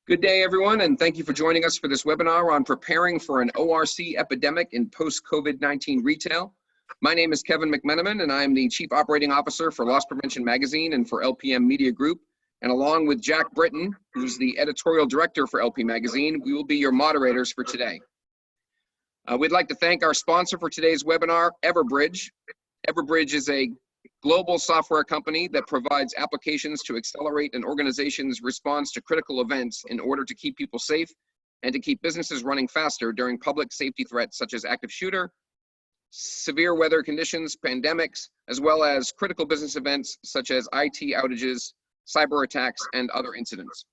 Good day, everyone, and thank you for joining us for this webinar on preparing for an ORC epidemic in post-COVID-19 retail. My name is Kevin McMenamin, and I am the Chief Operating Officer for Loss Prevention Magazine and for LPM Media Group. And along with Jack Britton, who's the Editorial Director for LP Magazine, we will be your moderators for today. We'd like to thank our sponsor for today's webinar, Everbridge. Everbridge is a global software company that provides applications to accelerate an organization's response to critical events in order to keep people safe and to keep businesses running faster during public safety threats such as active shooter, severe weather conditions, pandemics, as well as critical business events such as IT outages, cyber attacks, and other incidents.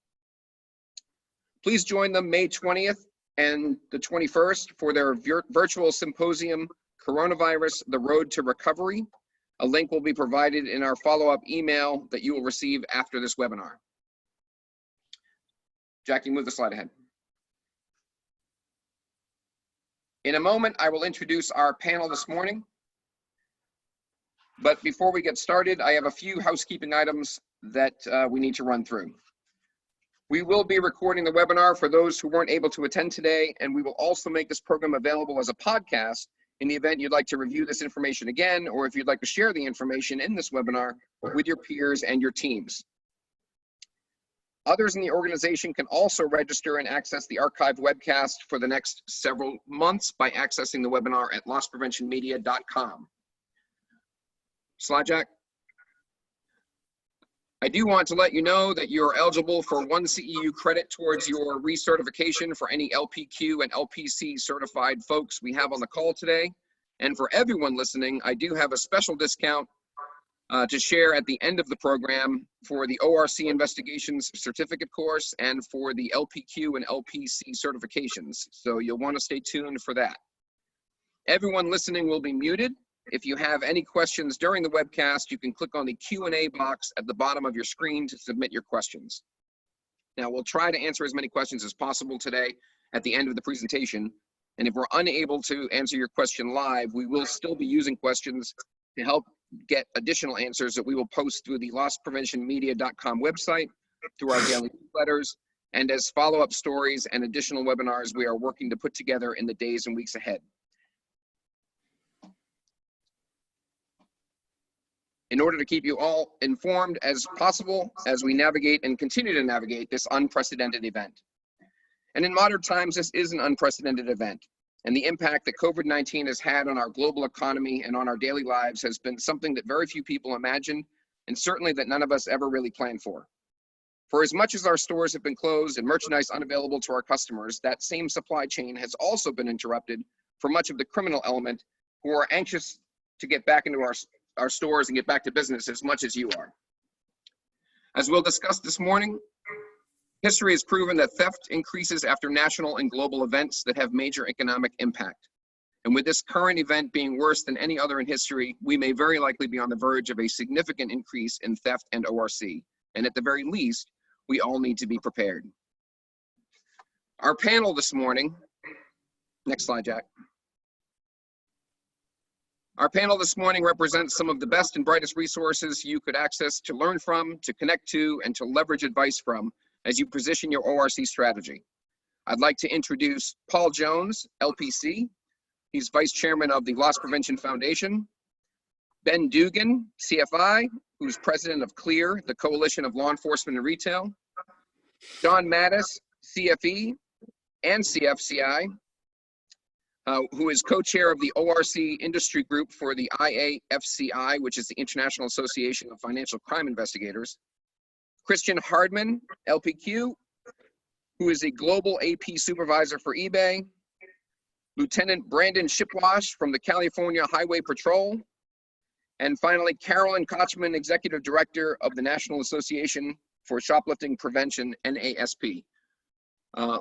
Please join them May 20th and the 21st for their virtual symposium, Coronavirus, The Road to Recovery. A link will be provided in our follow-up email that you will receive after this webinar. Jack, you move the slide ahead. In a moment, I will introduce our panel this morning. But before we get started, I have a few housekeeping items that we need to run through. We will be recording the webinar for those who weren't able to attend today, and we will also make this program available as a podcast in the event you'd like to review this information again, or if you'd like to share the information in this webinar with your peers and your teams. Others in the organization can also register and access the archived webcast for the next several months by accessing the webinar at losspreventionmedia.com. Slide, Jack. I do want to let you know that you're eligible for 1 CEU credit towards your recertification for any LPQ and LPC certified folks we have on the call today. And for everyone listening, I do have a special discount to share at the end of the program for the ORC Investigations Certificate course and for the LPQ and LPC certifications. So you'll want to stay tuned for that. Everyone listening will be muted. If you have any questions during the webcast, you can click on the Q&A box at the bottom of your screen to submit your questions. Now, we'll try to answer as many questions as possible today at the end of the presentation. And if we're unable to answer your question live, we will still be using questions to help get additional answers that we will post through the losspreventionmedia.com website, through our daily newsletters, and as follow-up stories and additional webinars we are working to put together in the days and weeks ahead. In order to keep you all informed as possible as we navigate and continue to navigate this unprecedented event. And in modern times, this is an unprecedented event. And the impact that COVID-19 has had on our global economy and on our daily lives has been something that very few people imagined, and certainly that none of us ever really planned for. For as much as our stores have been closed and merchandise unavailable to our customers, that same supply chain has also been interrupted for much of the criminal element who are anxious to get back into our stores and get back to business as much as you are. As we'll discuss this morning, history has proven that theft increases after national and global events that have major economic impact. And with this current event being worse than any other in history, we may very likely be on the verge of a significant increase in theft and ORC. And at the very least, we all need to be prepared. Our panel this morning, next slide, Jack. Our panel this morning represents some of the best and brightest resources you could access to learn from, to connect to, and to leverage advice from as you position your ORC strategy. I'd like to introduce Paul Jones, LPC. He's Vice Chairman of the Loss Prevention Foundation. Ben Dugan, CFI, who's President of CLEAR, the Coalition of Law Enforcement and Retail. John Mattis, CFE and CFCI, who is co-chair of the ORC industry group for the IAFCI, which is the International Association of Financial Crime Investigators. Christian Hardman, LPQ, who is a global AP supervisor for eBay. Lieutenant Brandon Shipwash from the California Highway Patrol. And finally, Carolyn Kochman, Executive Director of the National Association for Shoplifting Prevention, NASP.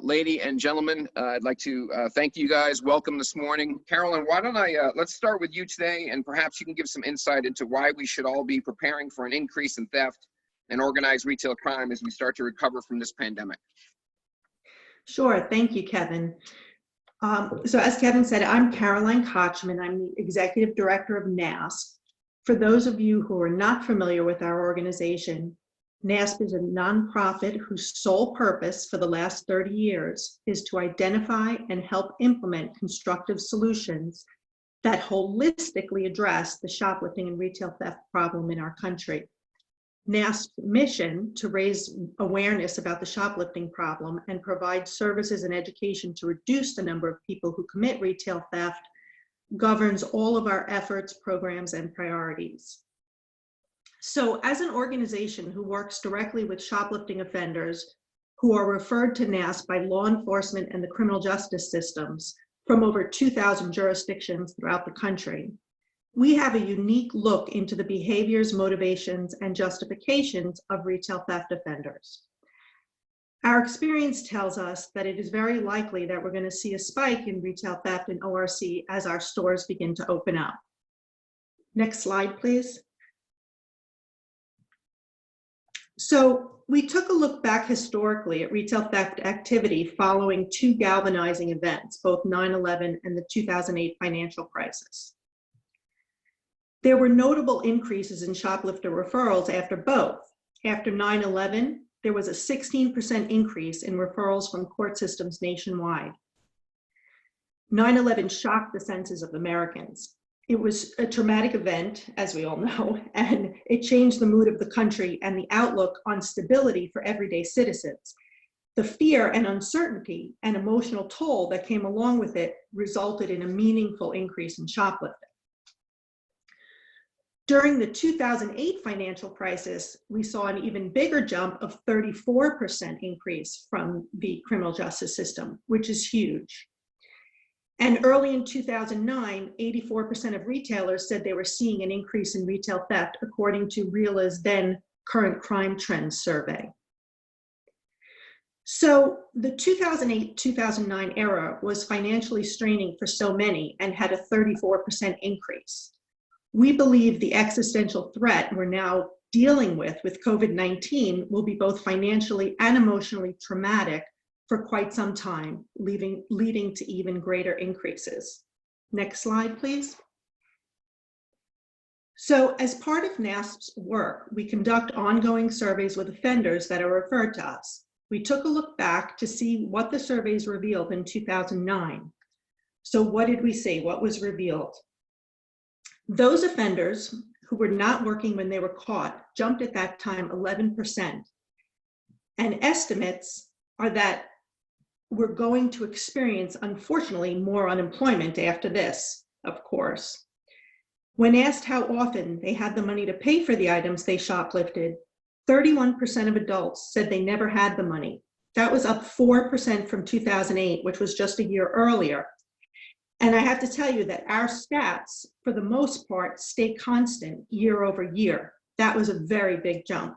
Lady and gentlemen, I'd like to thank you guys. Welcome this morning. Carolyn, why don't let's start with you today, and perhaps you can give some insight into why we should all be preparing for an increase in theft and organized retail crime as we start to recover from this pandemic. Sure, thank you, Kevin. So as Kevin said, I'm Caroline Kochman. I'm the Executive Director of NASP. For those of you who are not familiar with our organization, NASP is a nonprofit whose sole purpose for the last 30 years is to identify and help implement constructive solutions that holistically address the shoplifting and retail theft problem in our country. NASP's mission to raise awareness about the shoplifting problem and provide services and education to reduce the number of people who commit retail theft governs all of our efforts, programs, and priorities. So as an organization who works directly with shoplifting offenders who are referred to NASP by law enforcement and the criminal justice systems from over 2,000 jurisdictions throughout the country, we have a unique look into the behaviors, motivations, and justifications of retail theft offenders. Our experience tells us that it is very likely that we're going to see a spike in retail theft in ORC as our stores begin to open up. Next slide, please. So we took a look back historically at retail theft activity following two galvanizing events, both 9/11 and the 2008 financial crisis. There were notable increases in shoplifter referrals after both. After 9/11, there was a 16% increase in referrals from court systems nationwide. 9/11 shocked the senses of Americans. It was a traumatic event, as we all know, and it changed the mood of the country and the outlook on stability for everyday citizens. The fear and uncertainty and emotional toll that came along with it resulted in a meaningful increase in shoplifting. During the 2008 financial crisis, we saw an even bigger jump of 34% increase from the criminal justice system, which is huge. And early in 2009, 84% of retailers said they were seeing an increase in retail theft, according to RELA's then Current Crime Trends survey. So the 2008-2009 era was financially straining for so many and had a 34% increase. We believe the existential threat we're now dealing with COVID-19 will be both financially and emotionally traumatic for quite some time, leading to even greater increases. Next slide, please. So as part of NASP's work, we conduct ongoing surveys with offenders that are referred to us. We took a look back to see what the surveys revealed in 2009. So what did we see? What was revealed? Those offenders who were not working when they were caught jumped at that time 11%. And estimates are that we're going to experience, unfortunately, more unemployment after this, of course. When asked how often they had the money to pay for the items they shoplifted, 31% of adults said they never had the money. That was up 4% from 2008, which was just a year earlier. And I have to tell you that our stats, for the most part, stay constant year over year. That was a very big jump.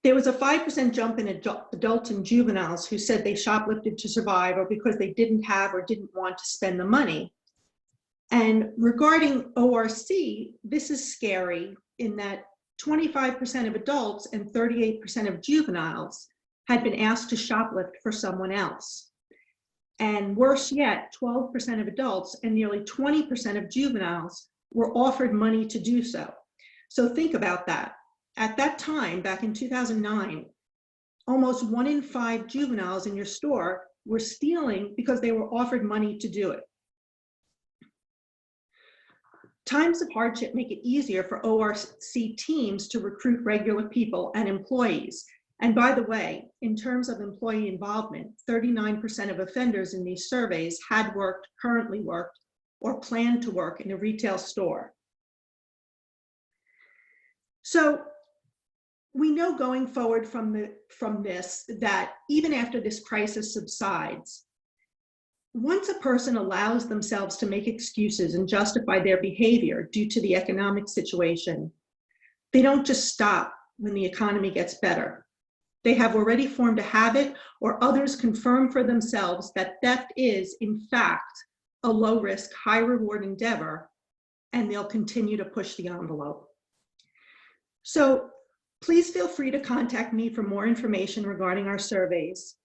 There was a 5% jump in adults and juveniles who said they shoplifted to survive or because they didn't have or didn't want to spend the money. And regarding ORC, this is scary in that 25% of adults and 38% of juveniles had been asked to shoplift for someone else. And worse yet, 12% of adults and nearly 20% of juveniles were offered money to do so. So think about that. At that time, back in 2009, almost 1 in 5 juveniles in your store were stealing because they were offered money to do it. Times of hardship make it easier for ORC teams to recruit regular people and employees. And by the way, in terms of employee involvement, 39% of offenders in these surveys had worked, currently worked, or planned to work in a retail store. So we know going forward from this that even after this crisis subsides, once a person allows themselves to make excuses and justify their behavior due to the economic situation, they don't just stop when the economy gets better. They have already formed a habit, or others confirm for themselves that theft is, in fact, a low-risk, high-reward endeavor, and they'll continue to push the envelope. So please feel free to contact me for more information regarding our surveys.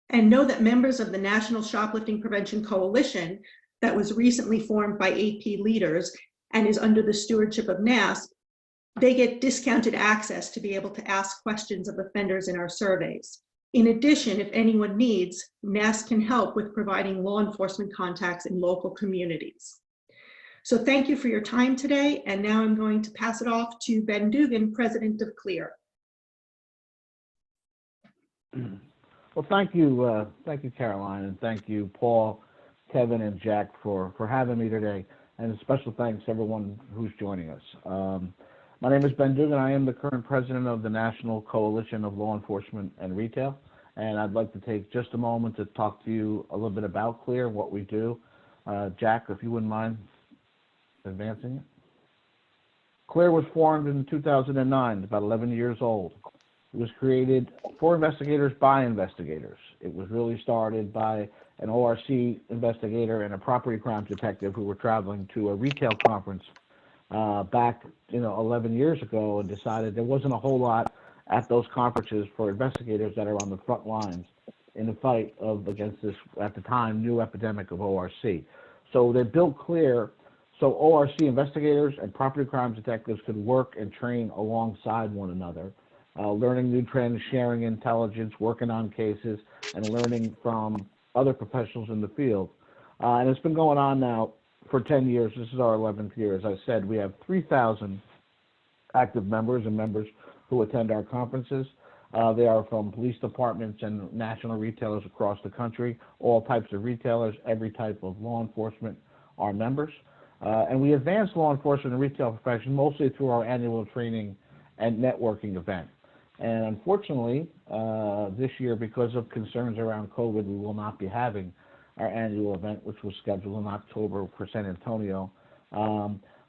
And know that members of the National Shoplifting Prevention Coalition that was recently formed by AP leaders and is under the stewardship of NASP They get discounted access to be able to ask questions of offenders in our surveys. In addition, if anyone needs, NASP can help with providing law enforcement contacts in local communities. So thank you for your time today. And now I'm going to pass it off to Ben Dugan, President of CLEAR. Well, thank you, Caroline, and thank you, Paul, Kevin, and Jack for having me today. And a special thanks to everyone who's joining us. My name is Ben Dugan. I am the current president of the National Coalition of Law Enforcement and Retail, and I'd like to take just a moment to talk to you a little bit about CLEAR, what we do. Jack, if you wouldn't mind advancing it. CLEAR was formed in 2009, about 11 years old. It was created for investigators by investigators. It was really started by an ORC investigator and a property crime detective who were traveling to a retail conference back 11 years ago, and decided there wasn't a whole lot at those conferences for investigators that are on the front lines in the fight against this, at the time, new epidemic of ORC. So they built CLEAR so ORC investigators and property crime detectives could work and train alongside one another, learning new trends, sharing intelligence, working on cases, and learning from other professionals in the field. And it's been going on now for 10 years. This is our 11th year. As I said, we have 3,000 active members and members who attend our conferences. They are from police departments and national retailers across the country, all types of retailers, every type of law enforcement are members. And we advance law enforcement and retail profession mostly through our annual training and networking event. And unfortunately, this year, because of concerns around COVID, we will not be having our annual event, which was scheduled in October for San Antonio.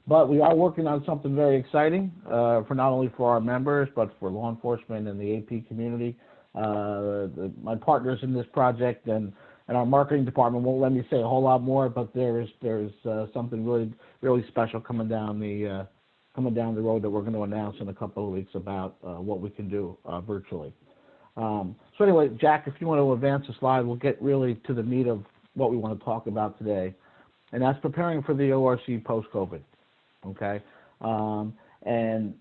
But we are working on something very exciting for not only for our members, but for law enforcement and the AP community. My partners in this project and our marketing department won't let me say a whole lot more, but there's something really special coming down the road that we're going to announce in a couple of weeks about what we can do virtually. So anyway, Jack, if you want to advance the slide, we'll get really to the meat of what we want to talk about today, and that's preparing for the ORC post-COVID, okay? And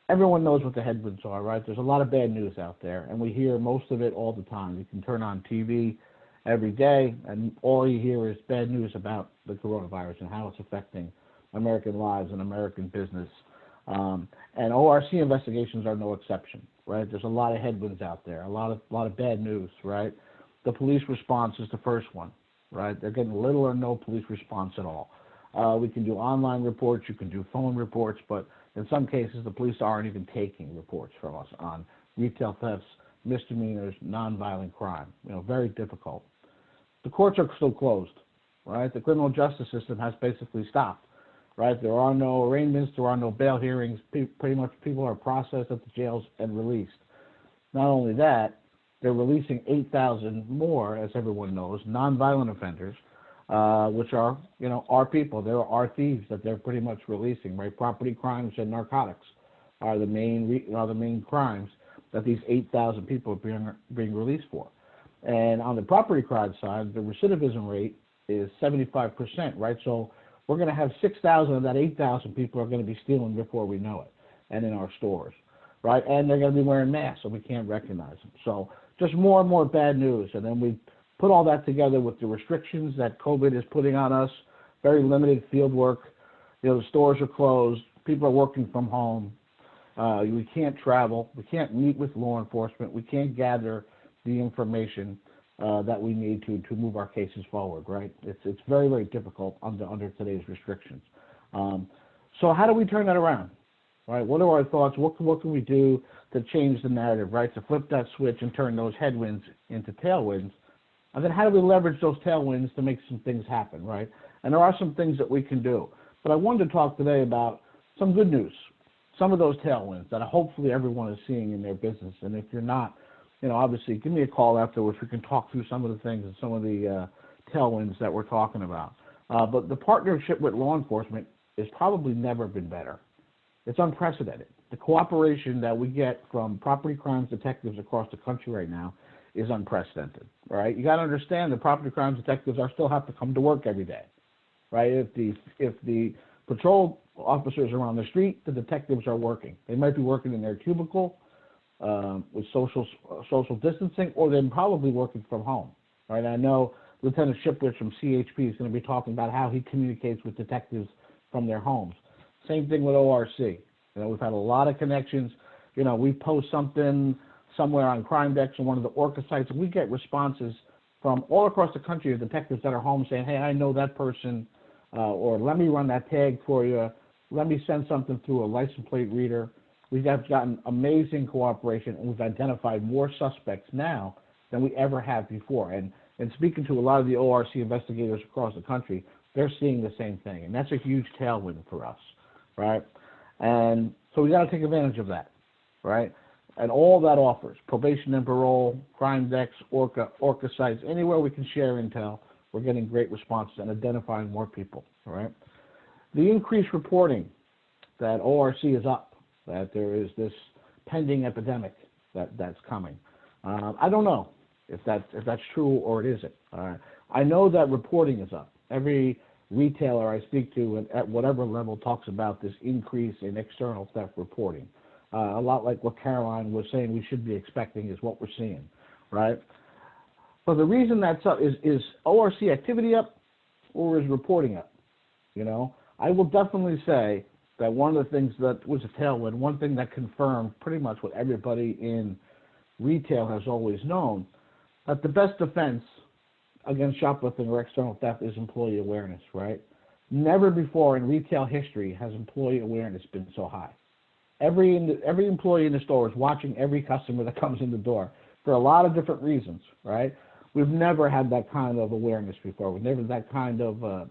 everyone knows what the headwinds are, right? There's a lot of bad news out there, and we hear most of it all the time. You can turn on TV every day, and all you hear is bad news about the coronavirus and how it's affecting American lives and American business. And ORC investigations are no exception, right? There's a lot of headwinds out there, a lot of bad news, right? The police response is the first one, right? They're getting little or no police response at all. We can do online reports, you can do phone reports, but in some cases the police aren't even taking reports from us on retail thefts, misdemeanors, nonviolent crime. Very difficult. The courts are still closed, right? The criminal justice system has basically stopped. Right, there are no arraignments, there are no bail hearings. Pretty much people are processed at the jails and released. Not only that, they're releasing 8,000 more, as everyone knows, nonviolent offenders, which are, our people. There are thieves that they're pretty much releasing. Right, property crimes and narcotics are the main crimes that these 8,000 people are being released for. And on the property crime side, the recidivism rate is 75%. Right, so we're going to have 6,000 of that 8,000 people are going to be stealing before we know it, and in our stores, right? And they're going to be wearing masks, so we can't recognize them. So just more and more bad news. And then we put all that together with the restrictions that COVID is putting on us, very limited field work. The stores are closed. People are working from home. We can't travel. We can't meet with law enforcement. We can't gather the information that we need to move our cases forward, right? It's very, very difficult under today's restrictions. So how do we turn that around, right? What are our thoughts? What can we do to change the narrative, right? To flip that switch and turn those headwinds into tailwinds. And then how do we leverage those tailwinds to make some things happen, right? And there are some things that we can do. But I wanted to talk today about some good news, some of those tailwinds that hopefully everyone is seeing in their business. And if you're not, obviously, give me a call afterwards. We can talk through some of the things and some of the tailwinds that we're talking about. But the partnership with law enforcement has probably never been better. It's unprecedented. The cooperation that we get from property crimes detectives across the country right now is unprecedented, right? You got to understand the property crimes detectives still have to come to work every day, right? If the patrol officers are on the street, the detectives are working. They might be working in their cubicle with social distancing, or they're probably working from home. Right? I know Lieutenant Shipwich from CHP is going to be talking about how he communicates with detectives from their homes. Same thing with ORC. You know, we've had a lot of connections. You know, we post something somewhere on Crime Dex or one of the ORCA sites, and we get responses from all across the country of detectives that are home saying, hey, I know that person, or let me run that tag for you. Let me send something through a license plate reader. We've gotten amazing cooperation, and we've identified more suspects now than we ever have before. And speaking to a lot of the ORC investigators across the country, they're seeing the same thing, and that's a huge tailwind for us, right? And so we got to take advantage of that, right? And all that offers, probation and parole, Crime Dex, ORCA sites, anywhere we can share intel, we're getting great responses and identifying more people, all right? The increased reporting that ORC is up, that there is this pending epidemic that's coming. I don't know if that's true or it isn't. I know that reporting is up. Every retailer I speak to at whatever level talks about this increase in external theft reporting. A lot like what Caroline was saying we should be expecting is what we're seeing, right? But the reason that's up is ORC activity up or is reporting up? You know, I will definitely say that one of the things that was a tailwind, one thing that confirmed pretty much what everybody in retail has always known, that the best defense against shoplifting or external theft is employee awareness, right? Never before in retail history has employee awareness been so high. Every employee in the store is watching every customer that comes in the door for a lot of different reasons, right? We've never had that kind of awareness before. We've never had that kind of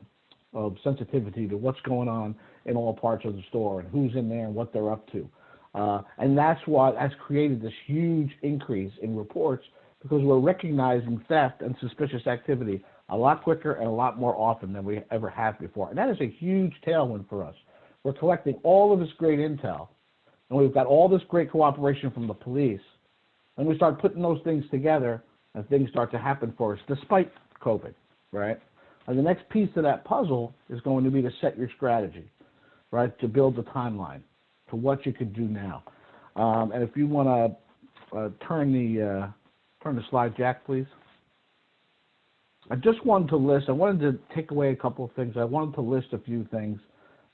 sensitivity to what's going on in all parts of the store and who's in there and what they're up to. And that's what has created this huge increase in reports, because we're recognizing theft and suspicious activity a lot quicker and a lot more often than we ever have before. And that is a huge tailwind for us. We're collecting all of this great intel, and we've got all this great cooperation from the police, and we start putting those things together, and things start to happen for us despite COVID, right? And the next piece of that puzzle is going to be to set your strategy, right, to build the timeline to what you could do now. And if you want to turn the slide, Jack, please. I just wanted to list, I wanted to take away a couple of things. I wanted to list a few things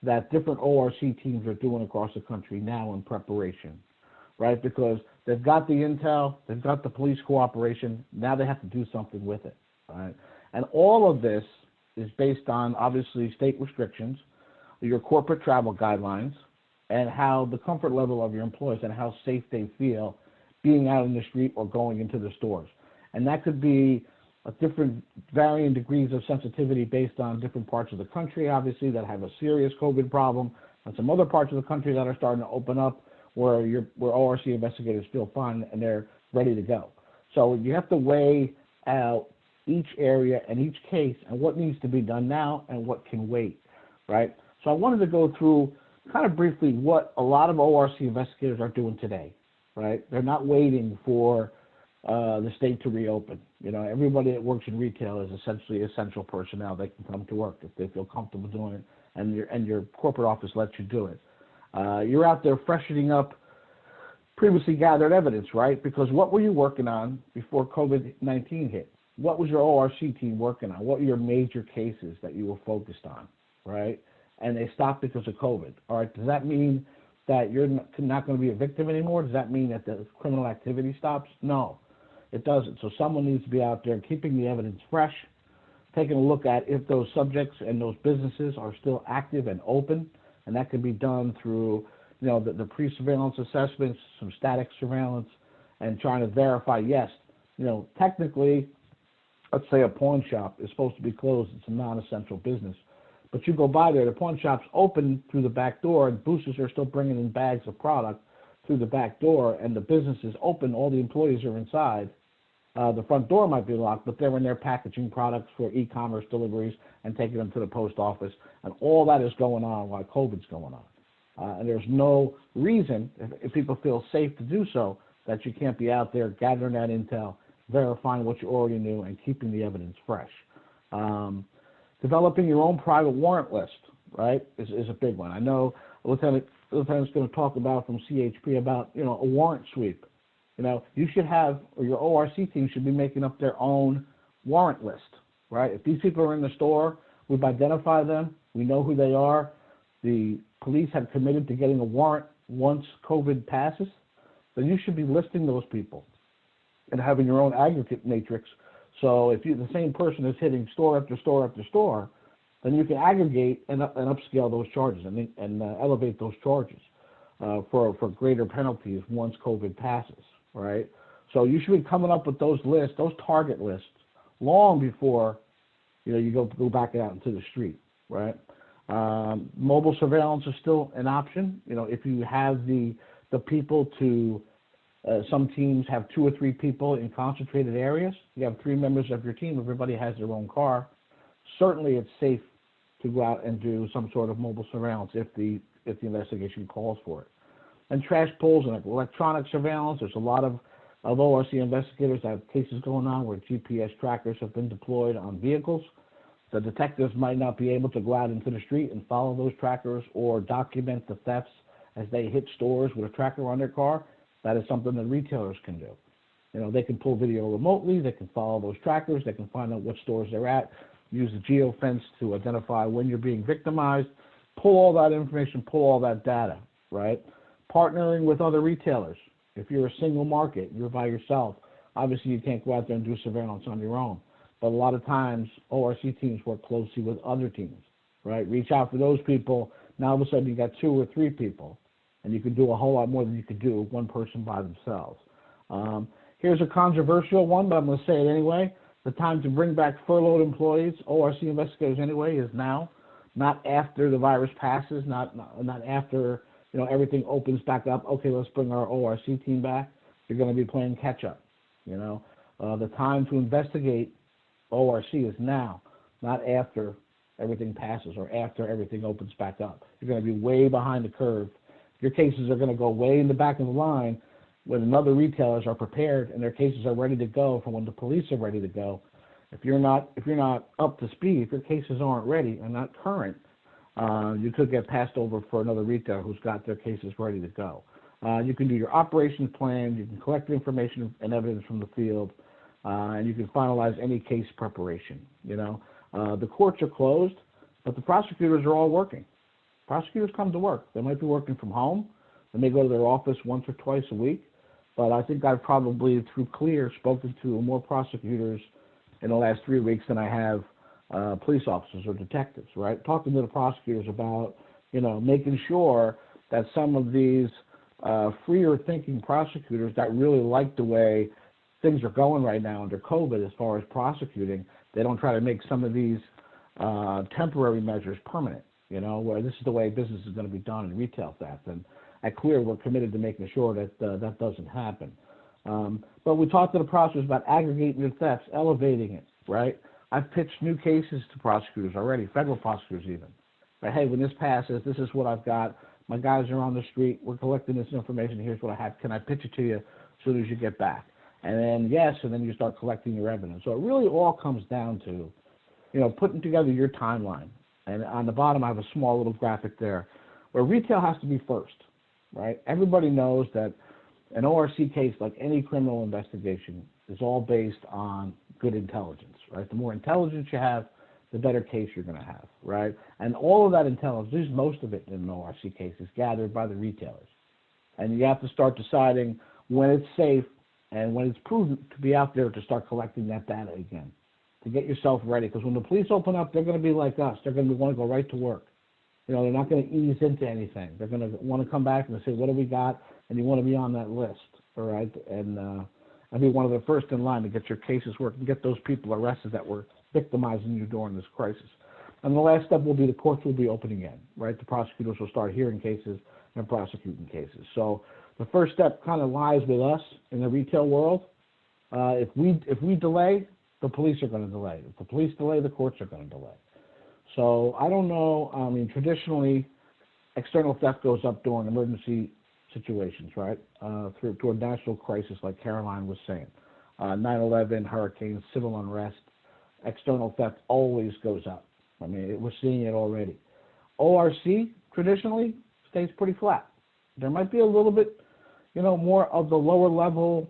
that different ORC teams are doing across the country now in preparation, right? Because they've got the intel, they've got the police cooperation, now they have to do something with it, right? And all of this is based on, obviously, state restrictions, your corporate travel guidelines, and how the comfort level of your employees and how safe they feel being out in the street or going into the stores. And that could be different varying degrees of sensitivity based on different parts of the country, obviously, that have a serious COVID problem, and some other parts of the country that are starting to open up where ORC investigators feel fine and they're ready to go. So you have to weigh out each area and each case and what needs to be done now and what can wait, right? So I wanted to go through kind of briefly what a lot of ORC investigators are doing today, right? They're not waiting for the state to reopen. You know, everybody that works in retail is essentially essential personnel. They can come to work if they feel comfortable doing it, and your corporate office lets you do it. You're out there freshening up previously gathered evidence, right? Because what were you working on before COVID-19 hit? What was your ORC team working on? What were your major cases that you were focused on, right? And they stopped because of COVID. All right, does that mean that you're not going to be a victim anymore? Does that mean that the criminal activity stops? No, it doesn't. So someone needs to be out there keeping the evidence fresh, taking a look at if those subjects and those businesses are still active and open, and that can be done through, you know, the pre-surveillance assessments, some static surveillance, and trying to verify, yes, you know, technically, let's say a pawn shop is supposed to be closed. It's a non-essential business. But you go by there, the pawn shop's open through the back door, and boosters are still bringing in bags of product through the back door, and the business is open, all the employees are inside. The front door might be locked, but they're in there packaging products for e-commerce deliveries and taking them to the post office, and all that is going on while COVID's going on. And there's no reason, if people feel safe to do so, that you can't be out there gathering that intel, verifying what you already knew, and keeping the evidence fresh. Developing your own private warrant list. right, is a big one. I know Lieutenant's going to talk about from CHP about, a warrant sweep. You should have, or your ORC team should be making up their own warrant list, right? If these people are in the store, we've identified them, we know who they are, the police have committed to getting a warrant once COVID passes, then you should be listing those people and having your own aggregate matrix. So if the same person is hitting store after store after store, then you can aggregate and upscale those charges and elevate those charges for greater penalties once COVID passes, right? So you should be coming up with those lists, those target lists, long before you go back out into the street, right? Mobile surveillance is still an option. If you have the people to, some teams have 2 or 3 people in concentrated areas. You have 3 members of your team. Everybody has their own car. Certainly, it's safe to go out and do some sort of mobile surveillance if the investigation calls for it. And trash pulls and electronic surveillance. There's a lot of ORC investigators that have cases going on where GPS trackers have been deployed on vehicles. The detectives might not be able to go out into the street and follow those trackers or document the thefts as they hit stores with a tracker on their car. That is something that retailers can do. They can pull video remotely, they can follow those trackers, they can find out what stores they're at, use the geofence to identify when you're being victimized, pull all that information, pull all that data, right? Partnering with other retailers. If you're a single market, you're by yourself, obviously you can't go out there and do surveillance on your own. But a lot of times, ORC teams work closely with other teams, right? Reach out for those people. Now all of a sudden you got 2 or 3 people, and you can do a whole lot more than you could do with one person by themselves. Here's a controversial one, but I'm going to say it anyway. The time to bring back furloughed employees, ORC investigators anyway, is now, not after the virus passes, not after everything opens back up. Okay, let's bring our ORC team back. You're going to be playing catch up. The time to investigate ORC is now, not after everything passes or after everything opens back up. You're going to be way behind the curve. Your cases are going to go way in the back of the line when other retailers are prepared and their cases are ready to go from when the police are ready to go. If you're not up to speed, if your cases aren't ready and not current, you could get passed over for another retailer who's got their cases ready to go. You can do your operations plan, you can collect information and evidence from the field, and you can finalize any case preparation. The courts are closed, but the prosecutors are all working. Prosecutors come to work. They might be working from home. They may go to their office once or twice a week. But I think I've probably, through Clear, spoken to more prosecutors in the last 3 weeks than I have police officers or detectives, right? Talking to the prosecutors about, making sure that some of these freer thinking prosecutors that really like the way things are going right now under COVID as far as prosecuting, they don't try to make some of these temporary measures permanent, where this is the way business is going to be done in retail theft. And at Clear, we're committed to making sure that that doesn't happen. But we talked to the prosecutors about aggregating your thefts, elevating it, right? I've pitched new cases to prosecutors already, federal prosecutors even. But hey, when this passes, this is what I've got. My guys are on the street. We're collecting this information. Here's what I have. Can I pitch it to you as soon as you get back? And then, yes, and then you start collecting your evidence. So it really all comes down to, putting together your timeline. And on the bottom, I have a small little graphic there where retail has to be first, right? Everybody knows that an ORC case, like any criminal investigation, is all based on good intelligence, right? The more intelligence you have, the better case you're going to have, right? And all of that intelligence, there's most of it in an ORC case, is gathered by the retailers. And you have to start deciding when it's safe and when it's prudent to be out there to start collecting that data again, to get yourself ready. Because when the police open up, they're going to be like us. They're going to want to go right to work. They're not going to ease into anything. They're going to want to come back and say, what do we got? And you want to be on that list, all right? And be one of the first in line to get your cases working, get those people arrested that were victimizing you during this crisis. And the last step will be the courts will be open again, right? The prosecutors will start hearing cases and prosecuting cases. So the first step kind of lies with us in the retail world. If we delay, the police are going to delay. If the police delay, the courts are going to delay. So I don't know. I mean, traditionally, external theft goes up during emergency situations, right? Through a national crisis, like Caroline was saying. 9/11, hurricanes, civil unrest, external theft always goes up. I mean, we're seeing it already. ORC traditionally stays pretty flat. There might be a little bit, more of the lower level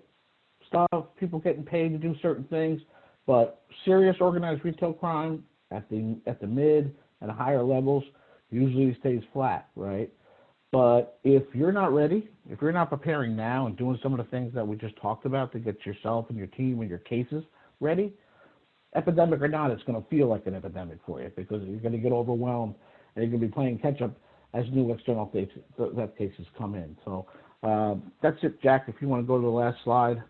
stuff, people getting paid to do certain things, but serious organized retail crime at the mid and higher levels usually stays flat, right? But if you're not ready, if you're not preparing now and doing some of the things that we just talked about to get yourself and your team and your cases ready, epidemic or not, it's going to feel like an epidemic for you because you're going to get overwhelmed and you're going to be playing catch up as new external cases come in. So that's it, Jack. If you want to go to the last slide.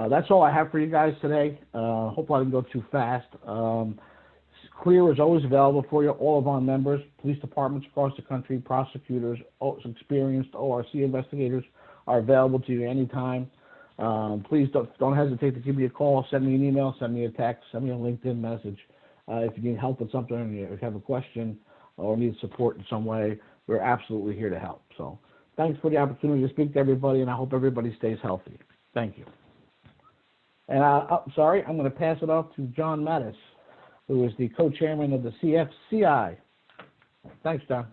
That's all I have for you guys today. Hopefully I didn't go too fast. Clear is always available for you. All of our members, police departments across the country, prosecutors, experienced ORC investigators are available to you anytime. Please don't hesitate to give me a call, send me an email, send me a text, send me a LinkedIn message. If you need help with something, or you have a question or need support in some way, we're absolutely here to help. So thanks for the opportunity to speak to everybody, and I hope everybody stays healthy. Thank you. And I'm going to pass it off to John Mattis, who is the co-chairman of the CFCI. Thanks, John.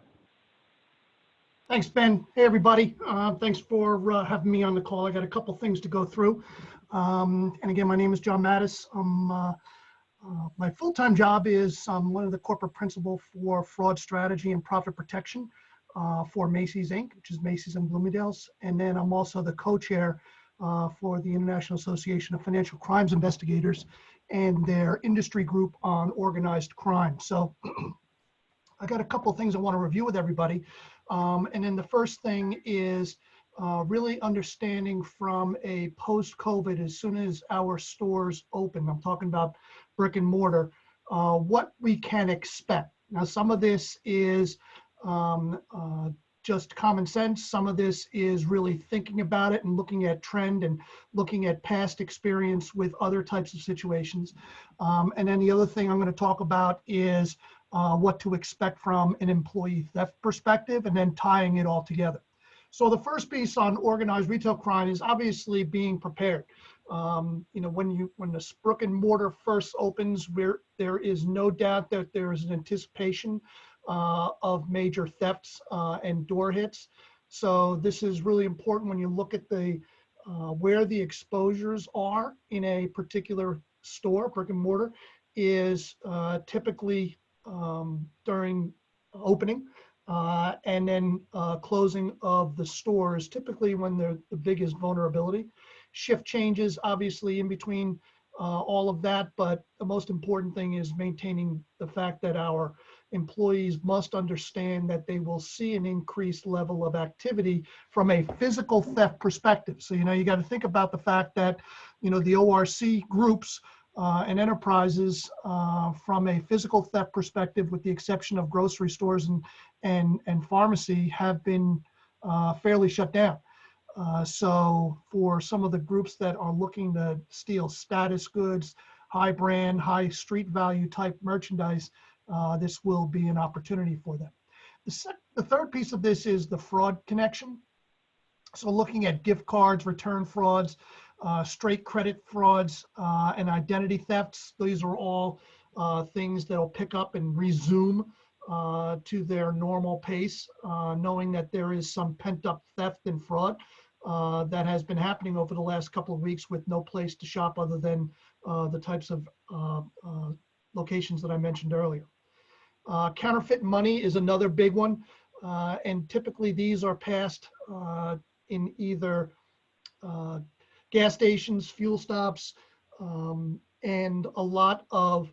Thanks, Ben. Hey, everybody. Thanks for having me on the call. I got a couple things to go through. And again, my name is John Mattis. My full-time job is I'm one of the corporate principal for fraud strategy and profit protection for Macy's Inc., which is Macy's and Bloomingdale's. And then I'm also the co-chair for the International Association of Financial Crimes Investigators and their industry group on organized crime. So I got a couple of things I want to review with everybody. And then the first thing is really understanding from a post-COVID, as soon as our stores open, I'm talking about brick and mortar, what we can expect. Now, some of this is just common sense. Some of this is really thinking about it and looking at trend and looking at past experience with other types of situations. And then the other thing I'm going to talk about is what to expect from an employee theft perspective, and then tying it all together. So the first piece on organized retail crime is obviously being prepared. When the brick and mortar first opens, there is no doubt that there is an anticipation of major thefts and door hits. So this is really important when you look at the where the exposures are in a particular store, brick and mortar, is typically during opening and then closing of the stores, typically when they're the biggest vulnerability. Shift changes obviously in between all of that, but the most important thing is maintaining the fact that our employees must understand that they will see an increased level of activity from a physical theft perspective. So, you got to think about the fact that, the ORC groups and enterprises from a physical theft perspective, with the exception of grocery stores and pharmacy, have been fairly shut down. So for some of the groups that are looking to steal status goods, high brand, high street value type merchandise, this will be an opportunity for them. The third piece of this is the fraud connection. So looking at gift cards, return frauds, straight credit frauds, and identity thefts. These are all things that will pick up and resume to their normal pace, knowing that there is some pent-up theft and fraud that has been happening over the last couple of weeks with no place to shop other than the types of locations that I mentioned earlier. Counterfeit money is another big one, and typically these are passed in either gas stations, fuel stops, and a lot of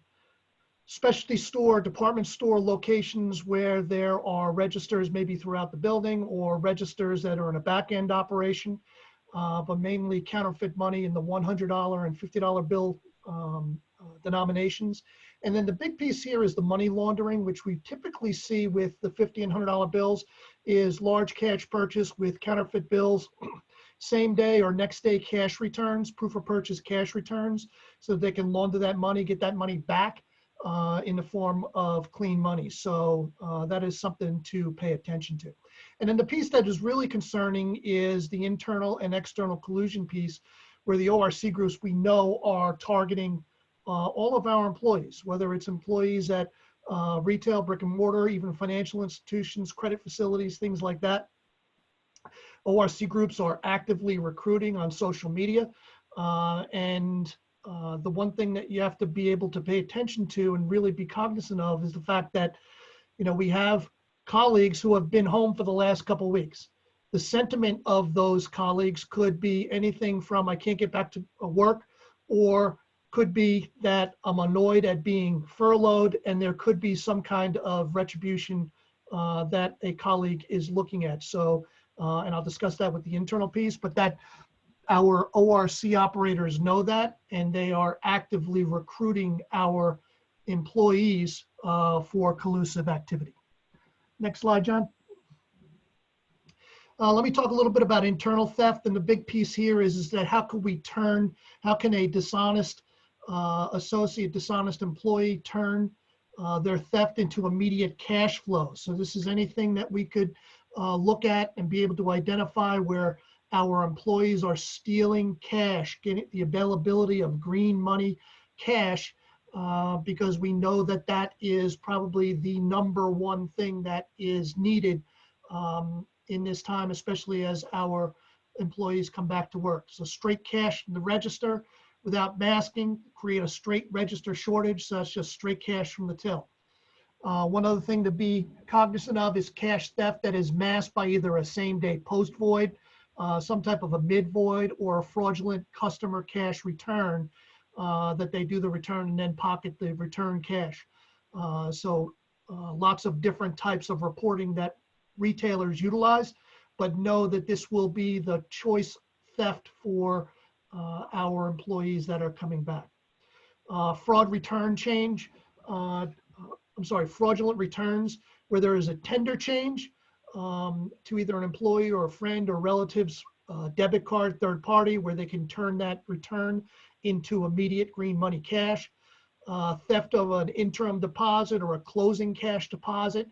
specialty store, department store locations where there are registers maybe throughout the building or registers that are in a back-end operation, but mainly counterfeit money in the $100 and $50 bill denominations. And then the big piece here is the money laundering, which we typically see with the $50 and $100 bills, is large cash purchase with counterfeit bills, same day or next day cash returns, proof of purchase cash returns, so they can launder that money, get that money back in the form of clean money. So that is something to pay attention to. And then the piece that is really concerning is the internal and external collusion piece, where the ORC groups we know are targeting all of our employees, whether it's employees at retail, brick and mortar, even financial institutions, credit facilities, things like that. ORC groups are actively recruiting on social media. The one thing that you have to be able to pay attention to and really be cognizant of is the fact that, we have colleagues who have been home for the last couple of weeks. The sentiment of those colleagues could be anything from I can't get back to work, or could be that I'm annoyed at being furloughed, and there could be some kind of retribution that a colleague is looking at. So, and I'll discuss that with the internal piece, but that our ORC operators know that, and they are actively recruiting our employees for collusive activity. Next slide, John. Let me talk a little bit about internal theft. And the big piece here is that how can a dishonest associate, dishonest employee turn their theft into immediate cash flow? So this is anything that we could look at and be able to identify where our employees are stealing cash, getting the availability of green money cash, because we know that that is probably the number one thing that is needed in this time, especially as our employees come back to work. So straight cash in the register without masking, create a straight register shortage, so that's just straight cash from the till. One other thing to be cognizant of is cash theft that is masked by either a same-day post void, some type of a mid-void, or a fraudulent customer cash return that they do the return and then pocket the return cash. Lots of different types of reporting that retailers utilize, but know that this will be the choice theft for our employees that are coming back. Fraudulent returns where there is a tender change to either an employee or a friend or relative's debit card, third party, where they can turn that return into immediate green money cash. Theft of an interim deposit or a closing cash deposit,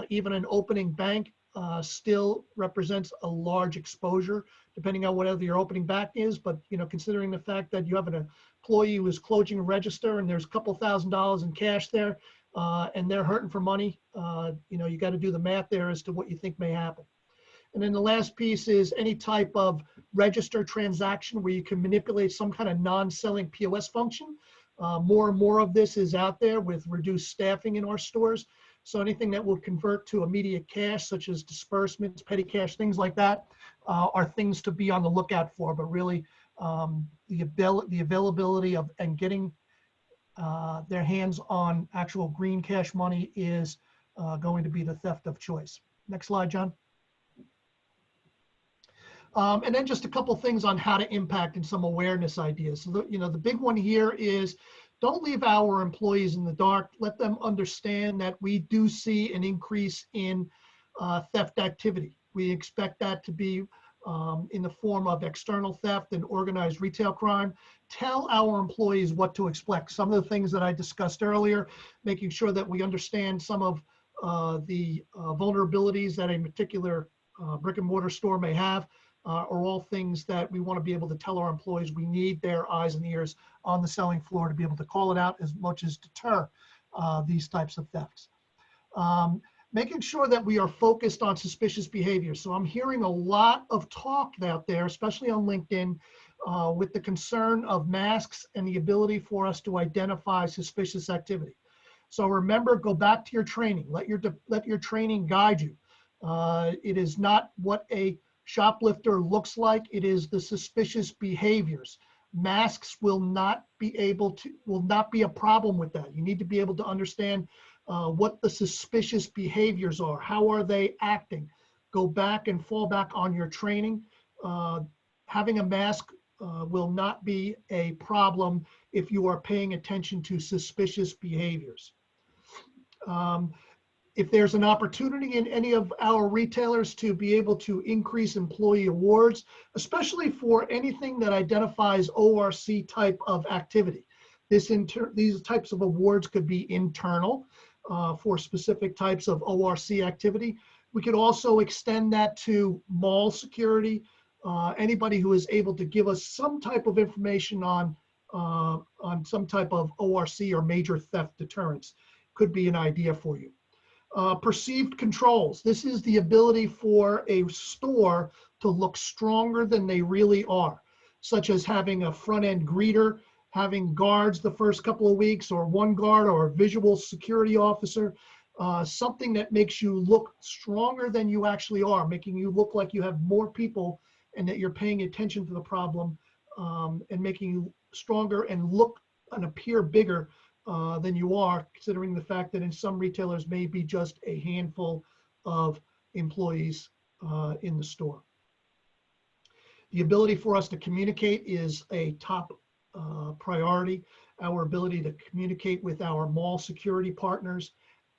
even an opening bank still represents a large exposure, depending on whatever your opening bank is. But considering the fact that you have an employee who is closing a register and there's a couple $1,000s in cash there, and they're hurting for money, you got to do the math there as to what you think may happen. And then the last piece is any type of register transaction where you can manipulate some kind of non-selling POS function. More and more of this is out there with reduced staffing in our stores. So anything that will convert to immediate cash, such as disbursements, petty cash, things like that, are things to be on the lookout for. But really, the availability of and getting their hands on actual green cash money is going to be the theft of choice. Next slide, John. And then just a couple things on how to impact and some awareness ideas. So the big one here is don't leave our employees in the dark. Let them understand that we do see an increase in theft activity. We expect that to be in the form of external theft and organized retail crime. Tell our employees what to expect. Some of the things that I discussed earlier, making sure that we understand some of the vulnerabilities that a particular brick and mortar store may have, are all things that we want to be able to tell our employees. We need their eyes and ears on the selling floor to be able to call it out as much as deter these types of thefts. Making sure that we are focused on suspicious behavior. So I'm hearing a lot of talk out there, especially on LinkedIn, with the concern of masks and the ability for us to identify suspicious activity. So remember, go back to your training. Let your training guide you. It is not what a shoplifter looks like. It is the suspicious behaviors. Masks will not be a problem with that. You need to be able to understand what the suspicious behaviors are. How are they acting? Go back and fall back on your training. Having a mask will not be a problem if you are paying attention to suspicious behaviors. If there's an opportunity in any of our retailers to be able to increase employee awards, especially for anything that identifies ORC type of activity. These types of awards could be internal for specific types of ORC activity. We could also extend that to mall security, anybody who is able to give us some type of information on some type of ORC or major theft deterrence. could be an idea for you. Perceived controls. This is the ability for a store to look stronger than they really are, such as having a front-end greeter, having guards the first couple of weeks, or one guard or a visual security officer, something that makes you look stronger than you actually are, making you look like you have more people and that you're paying attention to the problem, and making you stronger and look and appear bigger than you are, considering the fact that in some retailers may be just a handful of employees in the store. The ability for us to communicate is a top priority. Our ability to communicate with our mall security partners,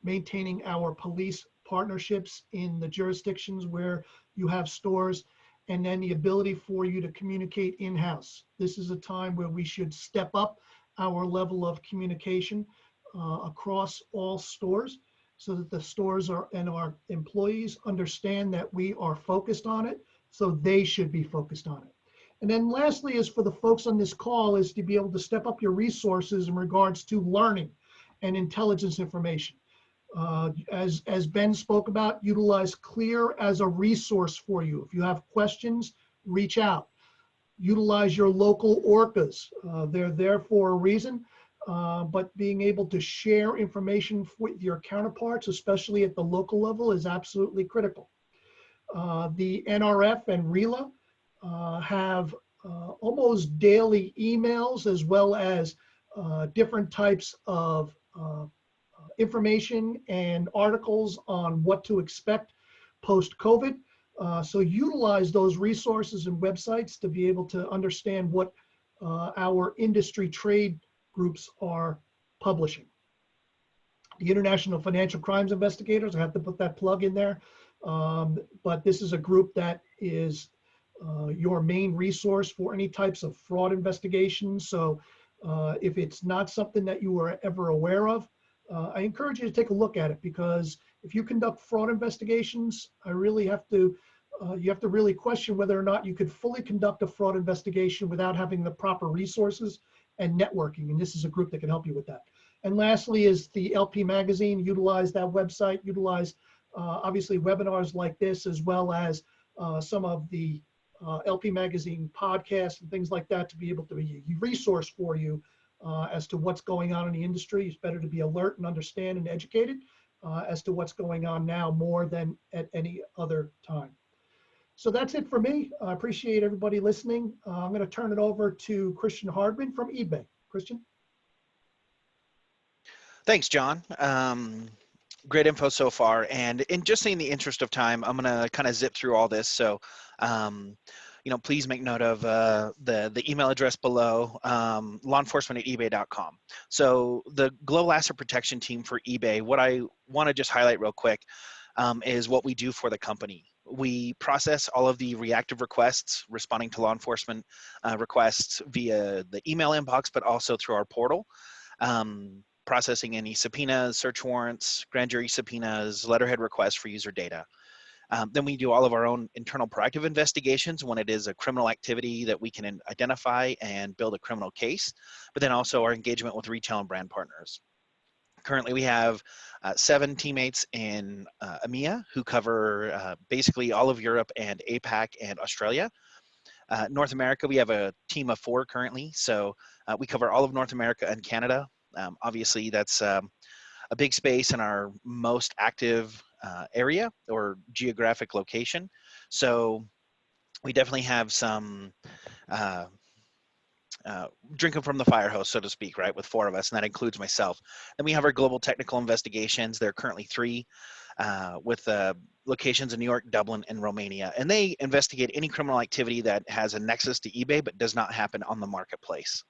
maintaining our police partnerships in the jurisdictions where you have stores, and then the ability for you to communicate in-house. This is a time where we should step up our level of communication across all stores so that the stores and our employees understand that we are focused on it, so they should be focused on it. And then lastly is for the folks on this call is to be able to step up your resources in regards to learning and intelligence information. As Ben spoke about, utilize CLEAR as a resource for you. If you have questions, reach out. Utilize your local ORCAs. They're there for a reason, but being able to share information with your counterparts, especially at the local level, is absolutely critical. The NRF and RELA have almost daily emails, as well as different types of information and articles on what to expect post-COVID. So utilize those resources and websites to be able to understand what our industry trade groups are publishing. The International Financial Crimes Investigators, I have to put that plug in there, but this is a group that is your main resource for any types of fraud investigations. So if it's not something that you were ever aware of, I encourage you to take a look at it, because if you conduct fraud investigations, you have to really question whether or not you could fully conduct a fraud investigation without having the proper resources and networking. And this is a group that can help you with that. And lastly is the LP Magazine. Utilize that website, utilize obviously webinars like this, as well as some of the LP Magazine podcasts and things like that, to be able to be a resource for you as to what's going on in the industry. It's better to be alert and understand and educated as to what's going on now more than at any other time. So that's it for me. I appreciate everybody listening. I'm going to turn it over to Christian Hardman from eBay. Christian? Thanks, John. Great info so far. And just in the interest of time, I'm going to kind of zip through all this. So, please make note of the email address below, lawenforcement@ebay.com. So the global asset protection team for eBay, what I want to just highlight real quick is what we do for the company. We process all of the reactive requests responding to law enforcement requests via the email inbox, but also through our portal. Processing any subpoenas, search warrants, grand jury subpoenas, letterhead requests for user data. Then we do all of our own internal proactive investigations when it is a criminal activity that we can identify and build a criminal case, but then also our engagement with retail and brand partners. Currently, we have 7 teammates in EMEA who cover basically all of Europe and APAC and Australia. North America, we have a team of 4 currently, so we cover all of North America and Canada. Obviously, that's a big space in our most active area or geographic location. So we definitely have some drinking from the fire hose, so to speak, right, with 4 of us, and that includes myself. Then we have our global technical investigations. There are currently 3 with locations in New York, Dublin, and Romania. And they investigate any criminal activity that has a nexus to eBay but does not happen on the marketplace.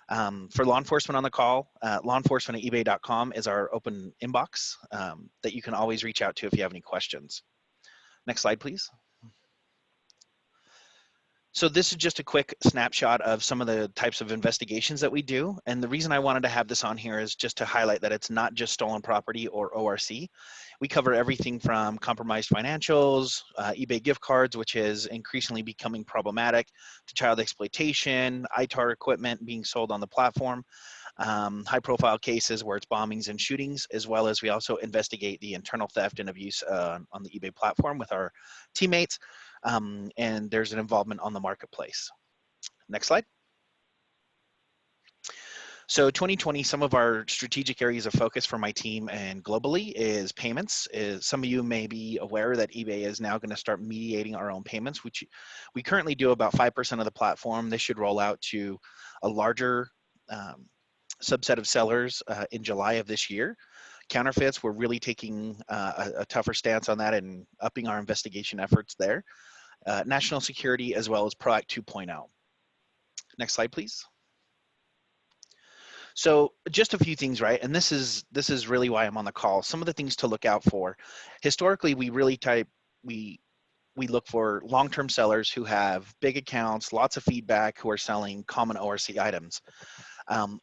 For law enforcement on the call, lawenforcement@ebay.com is our open inbox that you can always reach out to if you have any questions. Next slide, please. So this is just a quick snapshot of some of the types of investigations that we do. And the reason I wanted to have this on here is just to highlight that it's not just stolen property or ORC. We cover everything from compromised financials, eBay gift cards, which is increasingly becoming problematic, to child exploitation, ITAR equipment being sold on the platform. high profile cases where it's bombings and shootings, as well as we also investigate the internal theft and abuse on the eBay platform with our teammates. And there's an involvement on the marketplace. Next slide. So 2020, some of our strategic areas of focus for my team and globally is payments. Some of you may be aware that eBay is now going to start mediating our own payments, which we currently do about 5% of the platform. This should roll out to a larger subset of sellers in July of this year. Counterfeits, we're really taking a tougher stance on that and upping our investigation efforts there. National security, as well as Proact 2.0. Next slide, please. So just a few things, right? And this is really why I'm on the call. Some of the things to look out for. Historically, we look for long-term sellers who have big accounts, lots of feedback, who are selling common ORC items.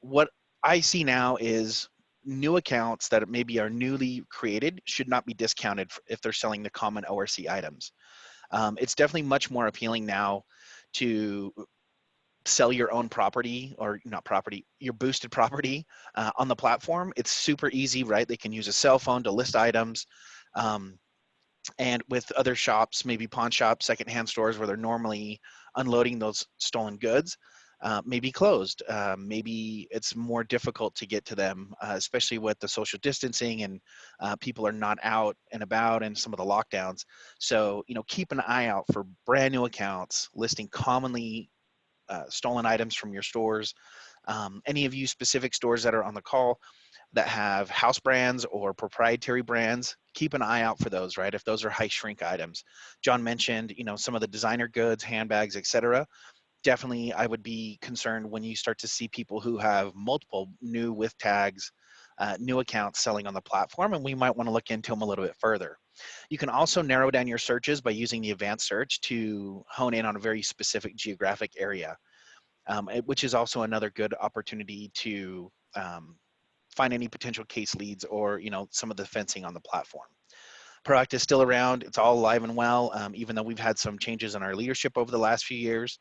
What I see now is new accounts that maybe are newly created should not be discounted if they're selling the common ORC items. It's definitely much more appealing now to sell your own property, or not property, your boosted property on the platform. It's super easy, right? They can use a cell phone to list items. And with other shops, maybe pawn shops, secondhand stores where they're normally unloading those stolen goods, maybe closed. Maybe it's more difficult to get to them, especially with the social distancing and people are not out and about and some of the lockdowns. So, keep an eye out for brand new accounts listing commonly stolen items from your stores. Any of you specific stores that are on the call that have house brands or proprietary brands, keep an eye out for those, right? If those are high shrink items. John mentioned, some of the designer goods, handbags, etc. Definitely, I would be concerned when you start to see people who have multiple new with tags, new accounts selling on the platform, and we might want to look into them a little bit further. You can also narrow down your searches by using the advanced search to hone in on a very specific geographic area, which is also another good opportunity to find any potential case leads or some of the fencing on the platform. Proact is still around. It's all alive and well, even though we've had some changes in our leadership over the last few years.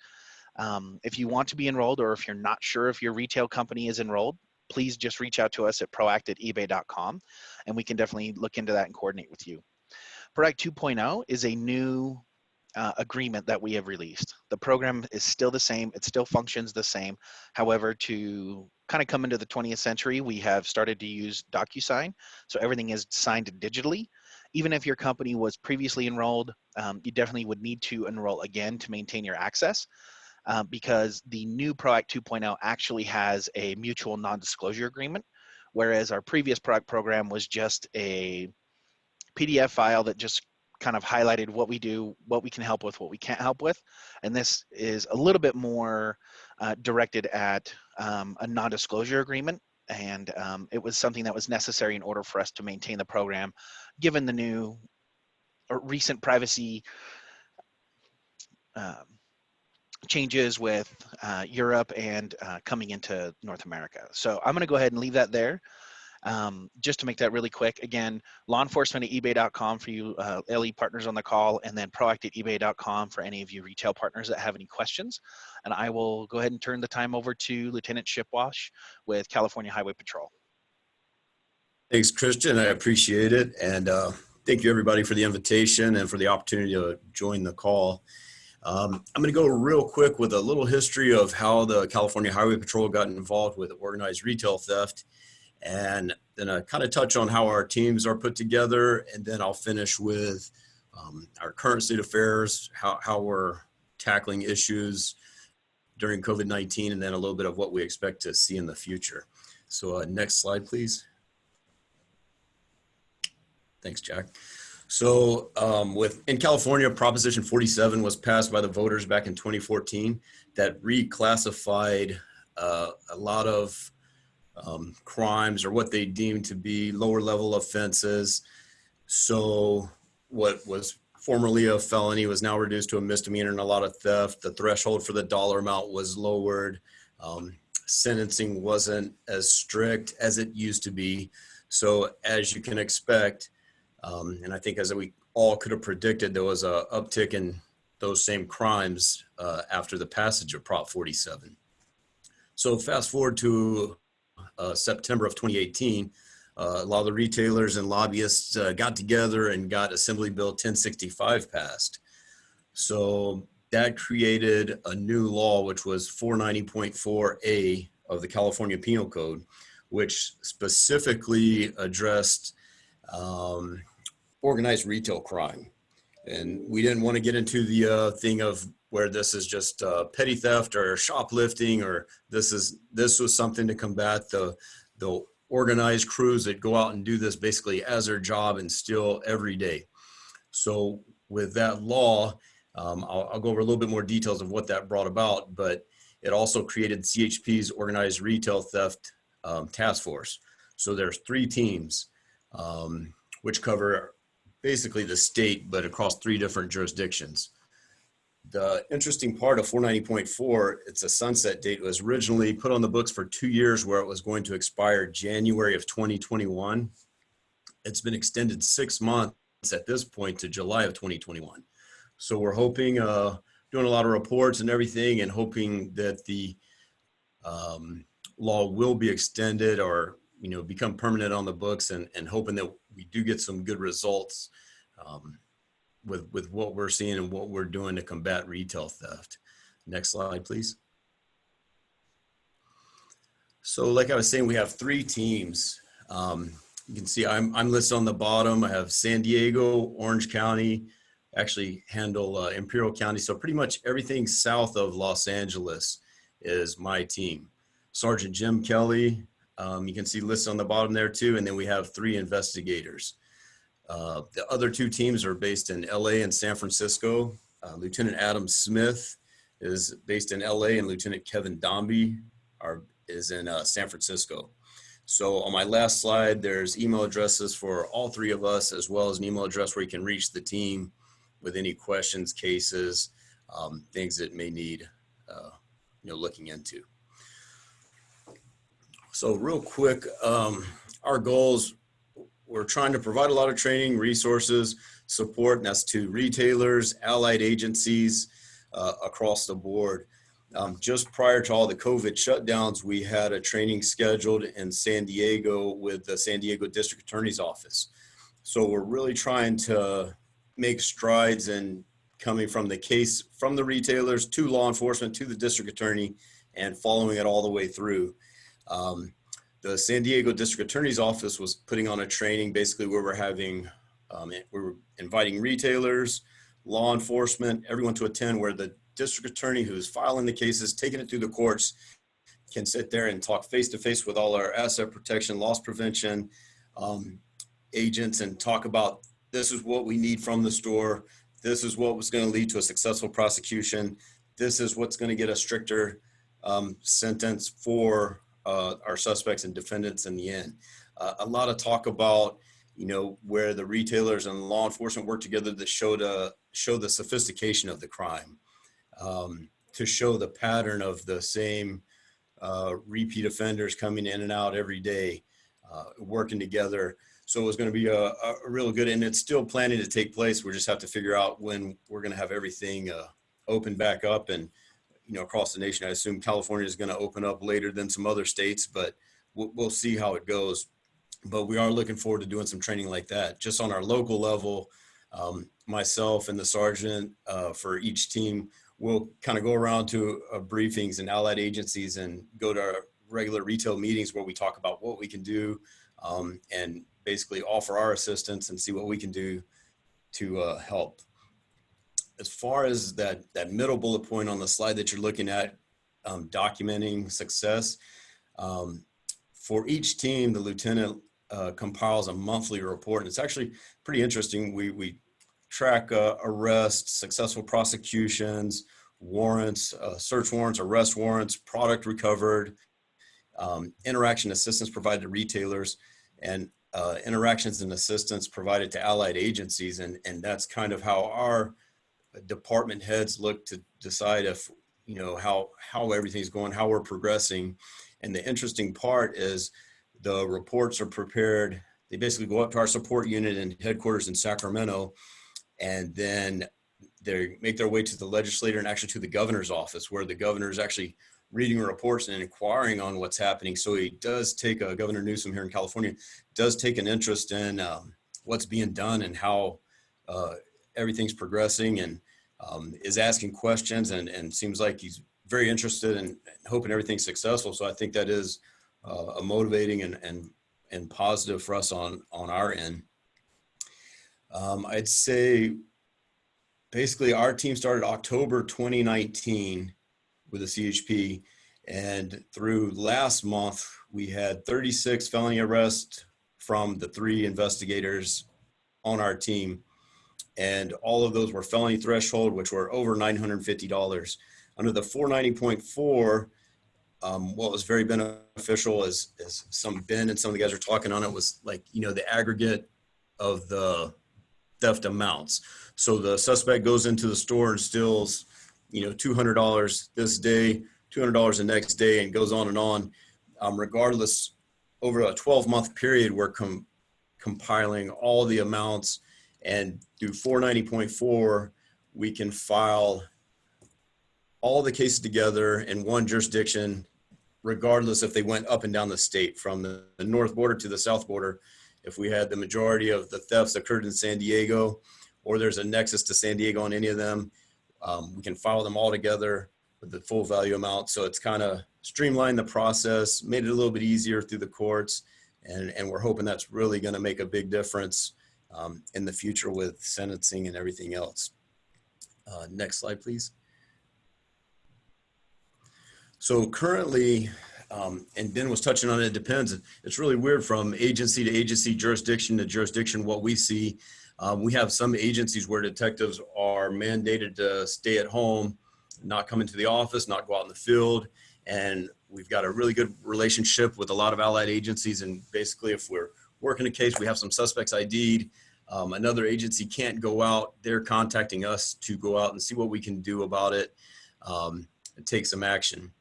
If you want to be enrolled, or if you're not sure if your retail company is enrolled, please just reach out to us at proact@ebay.com, and we can definitely look into that and coordinate with you. Proact 2.0 is a new agreement that we have released. The program is still the same. It still functions the same. However, to kind of come into the 20th century, we have started to use DocuSign. So everything is signed digitally. Even if your company was previously enrolled, you definitely would need to enroll again to maintain your access. Because the new Proact 2.0 actually has a mutual non-disclosure agreement, whereas our previous Proact program was just a PDF file that just kind of highlighted what we do, what we can help with, what we can't help with. And this is a little bit more directed at a non-disclosure agreement. And it was something that was necessary in order for us to maintain the program, given the new or recent privacy changes with Europe and coming into North America. So I'm going to go ahead and leave that there. Just to make that really quick, again, law enforcement at ebay.com for you LE partners on the call, and then proact at ebay.com for any of you retail partners that have any questions. And I will go ahead and turn the time over to Lieutenant Shipwash with California Highway Patrol. Thanks, Christian. I appreciate it. And thank you, everybody, for the invitation and for the opportunity to join the call. I'm going to go real quick with a little history of how the California Highway Patrol got involved with organized retail theft. And then I kind of touch on how our teams are put together. And then I'll finish with our current state of affairs, how we're tackling issues during COVID-19, and then a little bit of what we expect to see in the future. So next slide, please. Thanks, Jack. So in California, Proposition 47 was passed by the voters back in 2014 that reclassified a lot of crimes, or what they deemed to be lower level offenses. So what was formerly a felony was now reduced to a misdemeanor, and a lot of theft. The threshold for the dollar amount was lowered. Sentencing wasn't as strict as it used to be. So as you can expect, and I think as we all could have predicted, there was an uptick in those same crimes after the passage of Prop 47. So fast forward to September of 2018, a lot of the retailers and lobbyists got together and got Assembly Bill 1065 passed. So that created a new law, which was 490.4A of the California Penal Code, which specifically addressed organized retail crime. And we didn't want to get into the thing of where this is just petty theft or shoplifting, or this was something to combat the organized crews that go out and do this basically as their job and steal every day. So with that law, I'll go over a little bit more details of what that brought about, but it also created CHP's Organized Retail Theft Task Force. So there's 3 teams, which cover basically the state, but across 3 different jurisdictions. The interesting part of 490.4, it's a sunset date. It was originally put on the books for 2 years where it was going to expire January of 2021. It's been extended 6 months at this point to July of 2021. So we're hoping, doing a lot of reports and everything, and hoping that the law will be extended or, become permanent on the books, and hoping that we do get some good results with what we're seeing and what we're doing to combat retail theft. Next slide, please. So like I was saying, we have 3 teams. You can see I'm listed on the bottom. I have San Diego, Orange County, actually handle Imperial County. So pretty much everything south of Los Angeles is my team. Sergeant Jim Kelly, you can see listed on the bottom there too. And then we have 3 investigators. The other 2 teams are based in LA and San Francisco. Lieutenant Adam Smith is based in LA, and Lieutenant Kevin Dombey is in San Francisco. So on my last slide, there's email addresses for all 3 of us, as well as an email address where you can reach the team with any questions, cases, things that may need looking into. So real quick, our goals, we're trying to provide a lot of training, resources, support, and that's to retailers, allied agencies across the board. Just prior to all the COVID shutdowns, we had a training scheduled in San Diego with the San Diego District Attorney's Office. So we're really trying to make strides in coming from the case, from the retailers to law enforcement, to the district attorney, and following it all the way through. The San Diego District Attorney's Office was putting on a training basically where we were inviting retailers, law enforcement, everyone to attend, where the district attorney who's filing the cases, taking it through the courts, can sit there and talk face-to-face with all our asset protection, loss prevention agents, and talk about, this is what we need from the store. This is what was going to lead to a successful prosecution. This is what's going to get a stricter sentence for our suspects and defendants in the end. A lot of talk about, where the retailers and law enforcement work together to show the sophistication of the crime, to show the pattern of the same repeat offenders coming in and out every day, working together. So it was going to be a real good, and it's still planning to take place. We just have to figure out when we're going to have everything open back up, and across the nation. I assume California is going to open up later than some other states, but we'll see how it goes. But we are looking forward to doing some training like that. Just on our local level, myself and the sergeant for each team will kind of go around to briefings and allied agencies and go to our regular retail meetings where we talk about what we can do and basically offer our assistance and see what we can do to help. As far as that middle bullet point on the slide that you're looking at, documenting success, for each team, the lieutenant compiles a monthly report, and it's actually pretty interesting. We track arrests, successful prosecutions, warrants, search warrants, arrest warrants, product recovered, interaction assistance provided to retailers, and interactions and assistance provided to allied agencies, and that's kind of how our department heads look to decide if, how everything's going, how we're progressing. And the interesting part is the reports are prepared. They basically go up to our support unit and headquarters in Sacramento, and then they make their way to the legislator and actually to the governor's office, where the governor is actually reading reports and inquiring on what's happening. So he does take, Governor Newsom here in California, does take an interest in what's being done and how everything's progressing, and is asking questions, and seems like he's very interested in hoping everything's successful. So I think that is a motivating and positive for us on our end. I'd say basically our team started October 2019 with the CHP, and through last month we had 36 felony arrests from the 3 investigators on our team, and all of those were felony threshold, which were over $950. Under the 490.4, what was very beneficial is Ben and some of the guys were talking on it, was like, the aggregate of the theft amounts. So the suspect goes into the store and steals, $200 this day, $200 the next day, and goes on and on. Regardless, over a 12-month period, we're compiling all the amounts, and through 490.4, we can file all the cases together in one jurisdiction, regardless if they went up and down the state, from the north border to the south border. If we had the majority of the thefts occurred in San Diego, or there's a nexus to San Diego on any of them, we can file them all together with the full value amount. So it's kind of streamlined the process, made it a little bit easier through the courts, and we're hoping that's really going to make a big difference in the future with sentencing and everything else. Next slide, please. So currently, and Ben was touching on it, it depends. It's really weird from agency to agency, jurisdiction to jurisdiction, what we see. We have some agencies where detectives are mandated to stay at home, not come into the office, not go out in the field. And we've got a really good relationship with a lot of allied agencies. And basically, if we're working a case, we have some suspects ID'd, another agency can't go out, they're contacting us to go out and see what we can do about it, and take some action.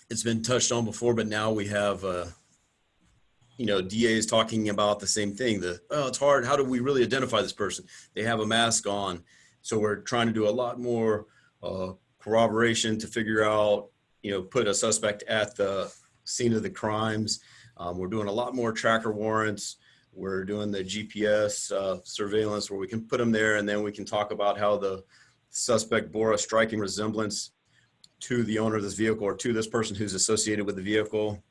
It's been touched on before, but now we have, DAs talking about the same thing. It's hard. How do we really identify this person? They have a mask on. So we're trying to do a lot more corroboration to figure out, put a suspect at the scene of the crimes. We're doing a lot more tracker warrants. We're doing the GPS surveillance where we can put them there, and then we can talk about how the suspect bore a striking resemblance to the owner of this vehicle, or to this person who's associated with the vehicle.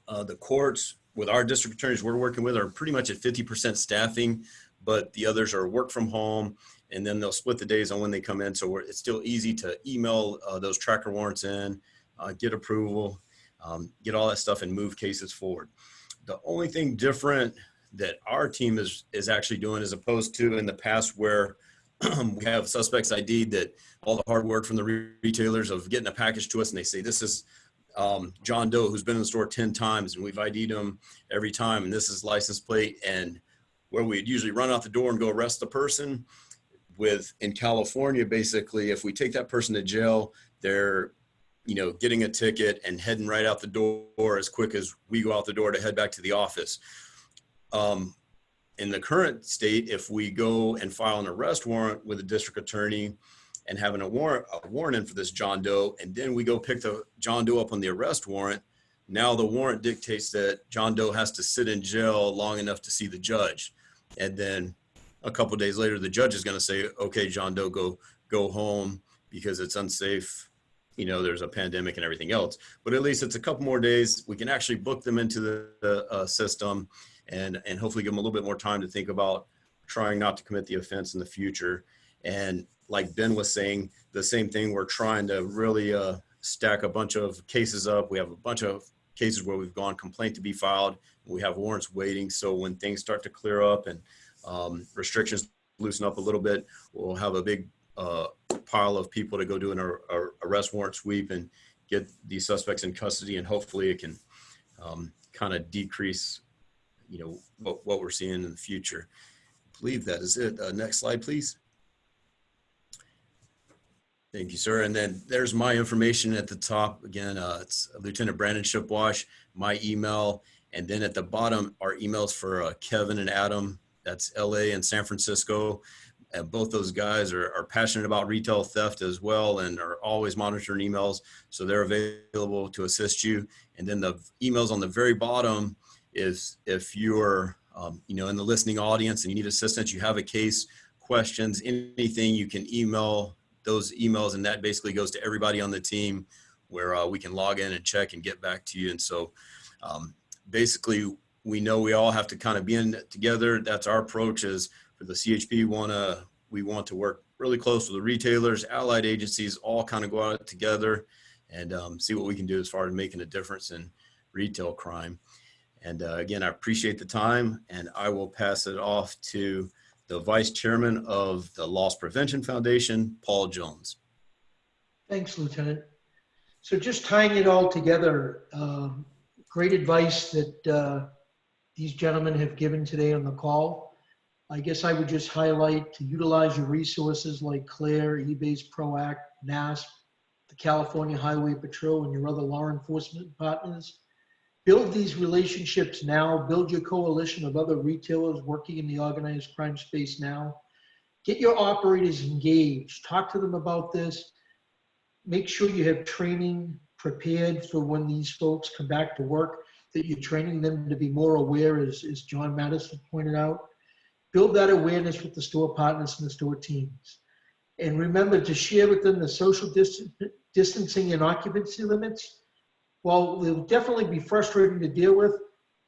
The courts, with our district attorneys we're working with, are pretty much at 50% staffing, but the others are work from home, and then they'll split the days on when they come in. So it's still easy to email those tracker warrants in, get approval, get all that stuff, and move cases forward. The only thing different that our team is actually doing, as opposed to in the past where we have suspects ID'd, that all the hard work from the retailers of getting a package to us, and they say, this is John Doe who's been in the store 10 times, and we've ID'd him every time, and this is license plate, and where we'd usually run out the door and go arrest the person. In California, basically, if we take that person to jail, they're getting a ticket and heading right out the door as quick as we go out the door to head back to the office. In the current state, if we go and file an arrest warrant with a district attorney and having a warrant in for this John Doe, and then we go pick the John Doe up on the arrest warrant, now the warrant dictates that John Doe has to sit in jail long enough to see the judge. And then a couple of days later, the judge is going to say, okay, John Doe, go home because it's unsafe. There's a pandemic and everything else, but at least it's a couple more days. We can actually book them into the system, and hopefully give them a little bit more time to think about trying not to commit the offense in the future. And like Ben was saying, the same thing, we're trying to really stack a bunch of cases up. We have a bunch of cases where we've gone complaint to be filed. We have warrants waiting. So when things start to clear up and restrictions loosen up a little bit, we'll have a big pile of people to go do an arrest warrant sweep and get these suspects in custody. And hopefully it can kind of decrease what we're seeing in the future. I believe that is it. Next slide, please. Thank you, sir. And then there's my information at the top. Again, it's Lieutenant Brandon Shipwash, my email. And then at the bottom are emails for Kevin and Adam. That's LA and San Francisco. both those guys are passionate about retail theft as well and are always monitoring emails. So they're available to assist you. And then the emails on the very bottom is if you're, in the listening audience and you need assistance, you have a case, questions, anything, you can email those emails, and that basically goes to everybody on the team where we can log in and check and get back to you. And so basically, we know we all have to kind of be in together. That's our approach. Is for the CHP, we want to work really close with the retailers, allied agencies, all kind of go out together and see what we can do as far as making a difference in retail crime. And again, I appreciate the time, and I will pass it off to the Vice Chairman of the Loss Prevention Foundation, Paul Jones. Thanks, Lieutenant. So just tying it all together, great advice that these gentlemen have given today on the call. I guess I would just highlight to utilize your resources like CLARE, eBay's ProAct, NASP, the California Highway Patrol, and your other law enforcement partners. Build these relationships now. Build your coalition of other retailers working in the organized crime space now. Get your operators engaged. Talk to them about this. Make sure you have training prepared for when these folks come back to work, that you're training them to be more aware, as John Madison pointed out. Build that awareness with the store partners and the store teams. And remember to share with them the social distancing and occupancy limits. While they'll definitely be frustrating to deal with,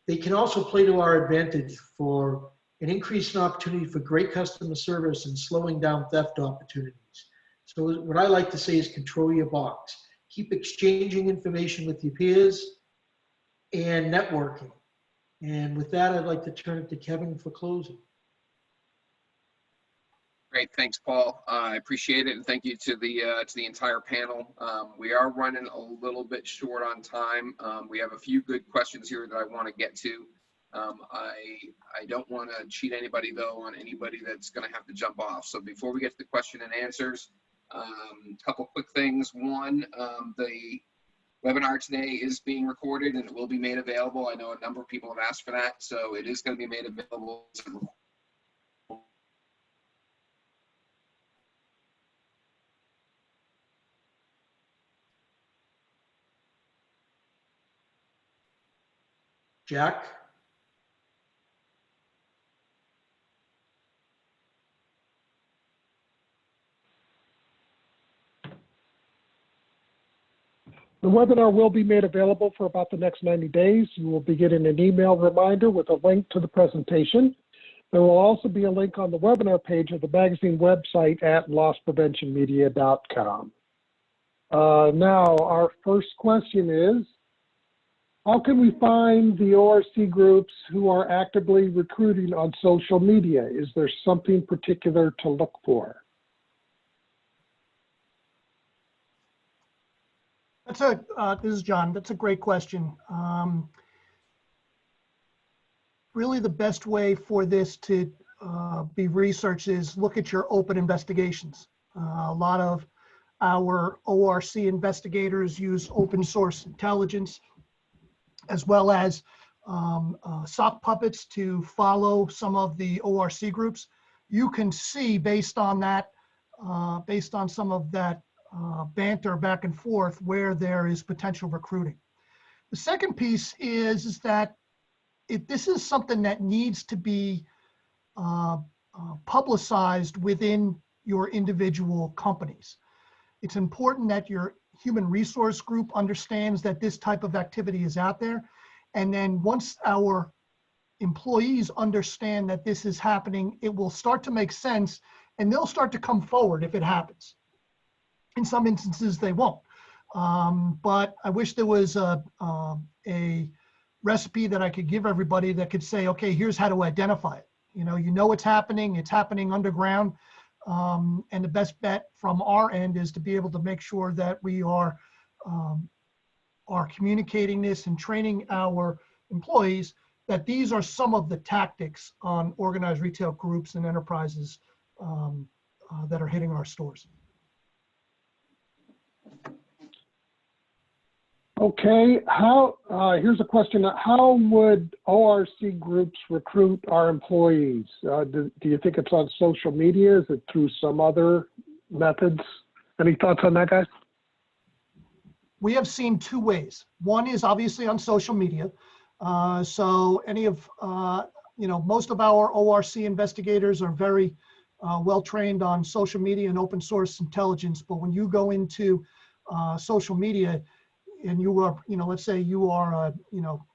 they can also play to our advantage for an increase in opportunity for great customer service and slowing down theft opportunities. So what I like to say is control your box. Keep exchanging information with your peers and networking. And with that, I'd like to turn it to Kevin for closing. Great, thanks, Paul. I appreciate it, and thank you to the entire panel. We are running a little bit short on time. We have a few good questions here that I want to get to. I don't want to cheat anybody though on anybody that's going to have to jump off. So before we get to the question and answers, a couple quick things. One, the webinar today is being recorded and it will be made available. I know a number of people have asked for that, so it is going to be made available. Jack? The webinar will be made available for about the next 90 days. You will be getting an email reminder with a link to the presentation. There will also be a link on the webinar page of the magazine website at losspreventionmedia.com. Now, our first question is, how can we find the ORC groups who are actively recruiting on social media? Is there something particular to look for? This is John. That's a great question. Really, the best way for this to be researched is look at your open investigations. A lot of our ORC investigators use open source intelligence, as well as sock puppets to follow some of the ORC groups. You can see based on that, based on some of that banter back and forth, where there is potential recruiting. The second piece is that this is something that needs to be publicized within your individual companies. It's important that your human resource group understands that this type of activity is out there. And then once our employees understand that this is happening, it will start to make sense and they'll start to come forward if it happens. In some instances, they won't. But I wish there was a recipe that I could give everybody that could say, okay, here's how to identify it. You know it's happening underground. And the best bet from our end is to be able to make sure that we are communicating this and training our employees that these are some of the tactics on organized retail groups and enterprises that are hitting our stores. Okay, here's a question. How would ORC groups recruit our employees? Do you think it's on social media? Is it through some other methods? Any thoughts on that, guys? We have seen two ways. One is obviously on social media. So any of, most of our ORC investigators are very well-trained on social media and open source intelligence. But when you go into social media and you are, let's say you are,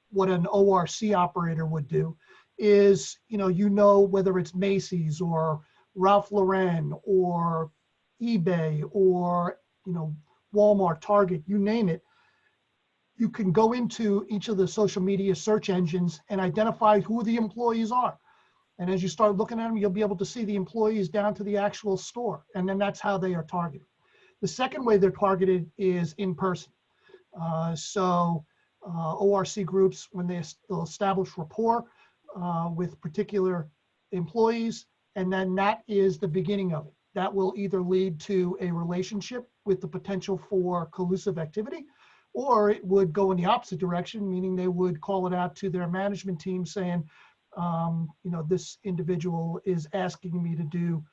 what an ORC operator would do is, whether it's Macy's or Ralph Lauren or eBay or, Walmart, Target, you name it, you can go into each of the social media search engines and identify who the employees are. And as you start looking at them, you'll be able to see the employees down to the actual store. And then that's how they are targeted. The second way they're targeted is in person. ORC groups, when they'll establish rapport with particular employees, and then that is the beginning of it. That will either lead to a relationship with the potential for collusive activity, or it would go in the opposite direction, meaning they would call it out to their management team saying, this individual is asking me to do,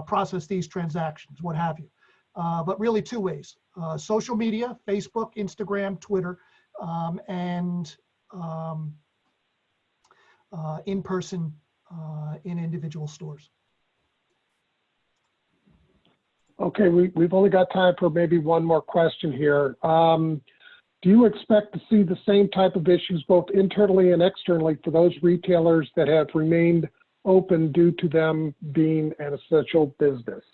process these transactions, what have you. But really two ways, social media, Facebook, Instagram, Twitter, and in person in individual stores. Okay, we've only got time for maybe one more question here. Do you expect to see the same type of issues both internally and externally for those retailers that have remained open due to them being an essential business?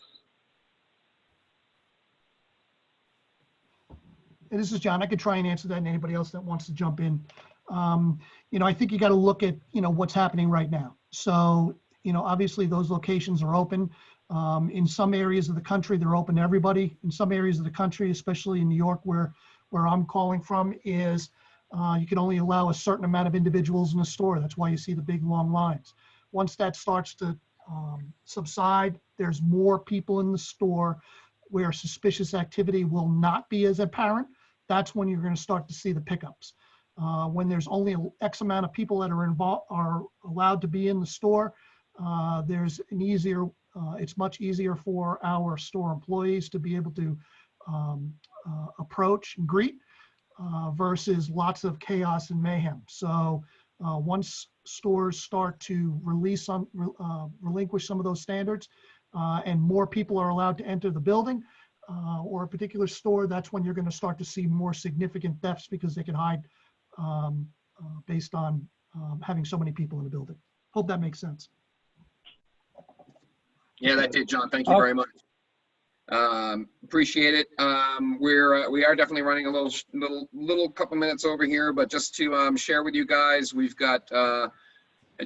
And this is John. I could try and answer that, and anybody else that wants to jump in. I think you got to look at, what's happening right now. So, obviously those locations are open. In some areas of the country, they're open to everybody. In some areas of the country, especially in New York, where I'm calling from, is you can only allow a certain amount of individuals in a store. That's why you see the big long lines. Once that starts to subside, there's more people in the store where suspicious activity will not be as apparent. That's when you're going to start to see the pickups. When there's only X amount of people that are allowed to be in the store, there's an easier, it's much easier for our store employees to be able to approach and greet versus lots of chaos and mayhem. So once stores start to relinquish some of those standards and more people are allowed to enter the building or a particular store, that's when you're going to start to see more significant thefts because they can hide based on having so many people in the building. Hope that makes sense. Yeah, that did, John. Thank you very much. Appreciate it. We are definitely running a little couple minutes over here, but just to share with you guys, we've got a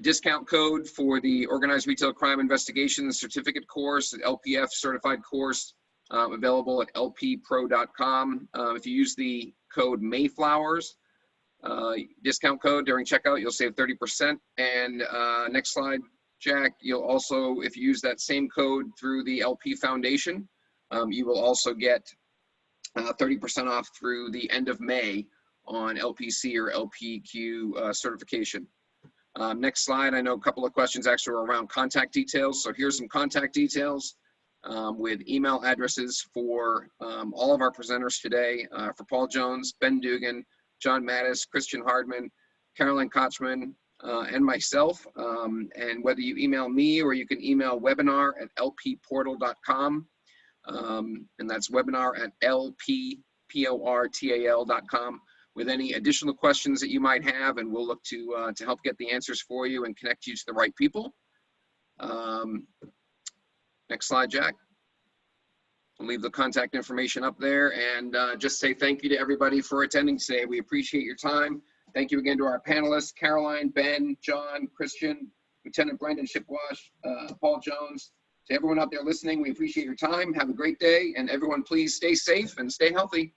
discount code for the Organized Retail Crime Investigations Certificate course, an LPF certified course, available at lppro.com. If you use the code Mayflowers, discount code during checkout, you'll save 30%. And next slide, Jack, you'll also, if you use that same code through the LP Foundation, you will also get 30% off through the end of May on LPC or LPQ certification. Next slide, I know a couple of questions actually are around contact details. So here's some contact details with email addresses for all of our presenters today, for Paul Jones, Ben Dugan, John Mattis, Christian Hardman, Caroline Kochman, and myself. And whether you email me or you can email webinar@lpportal.com. And that's webinar@lpportal.com with any additional questions that you might have, and we'll look to help get the answers for you and connect you to the right people. Next slide, Jack. I'll leave the contact information up there and just say thank you to everybody for attending today. We appreciate your time. Thank you again to our panelists, Caroline, Ben, John, Christian, Lieutenant Brendan Shipwash, Paul Jones. To everyone out there listening, we appreciate your time. Have a great day. And everyone, please stay safe and stay healthy.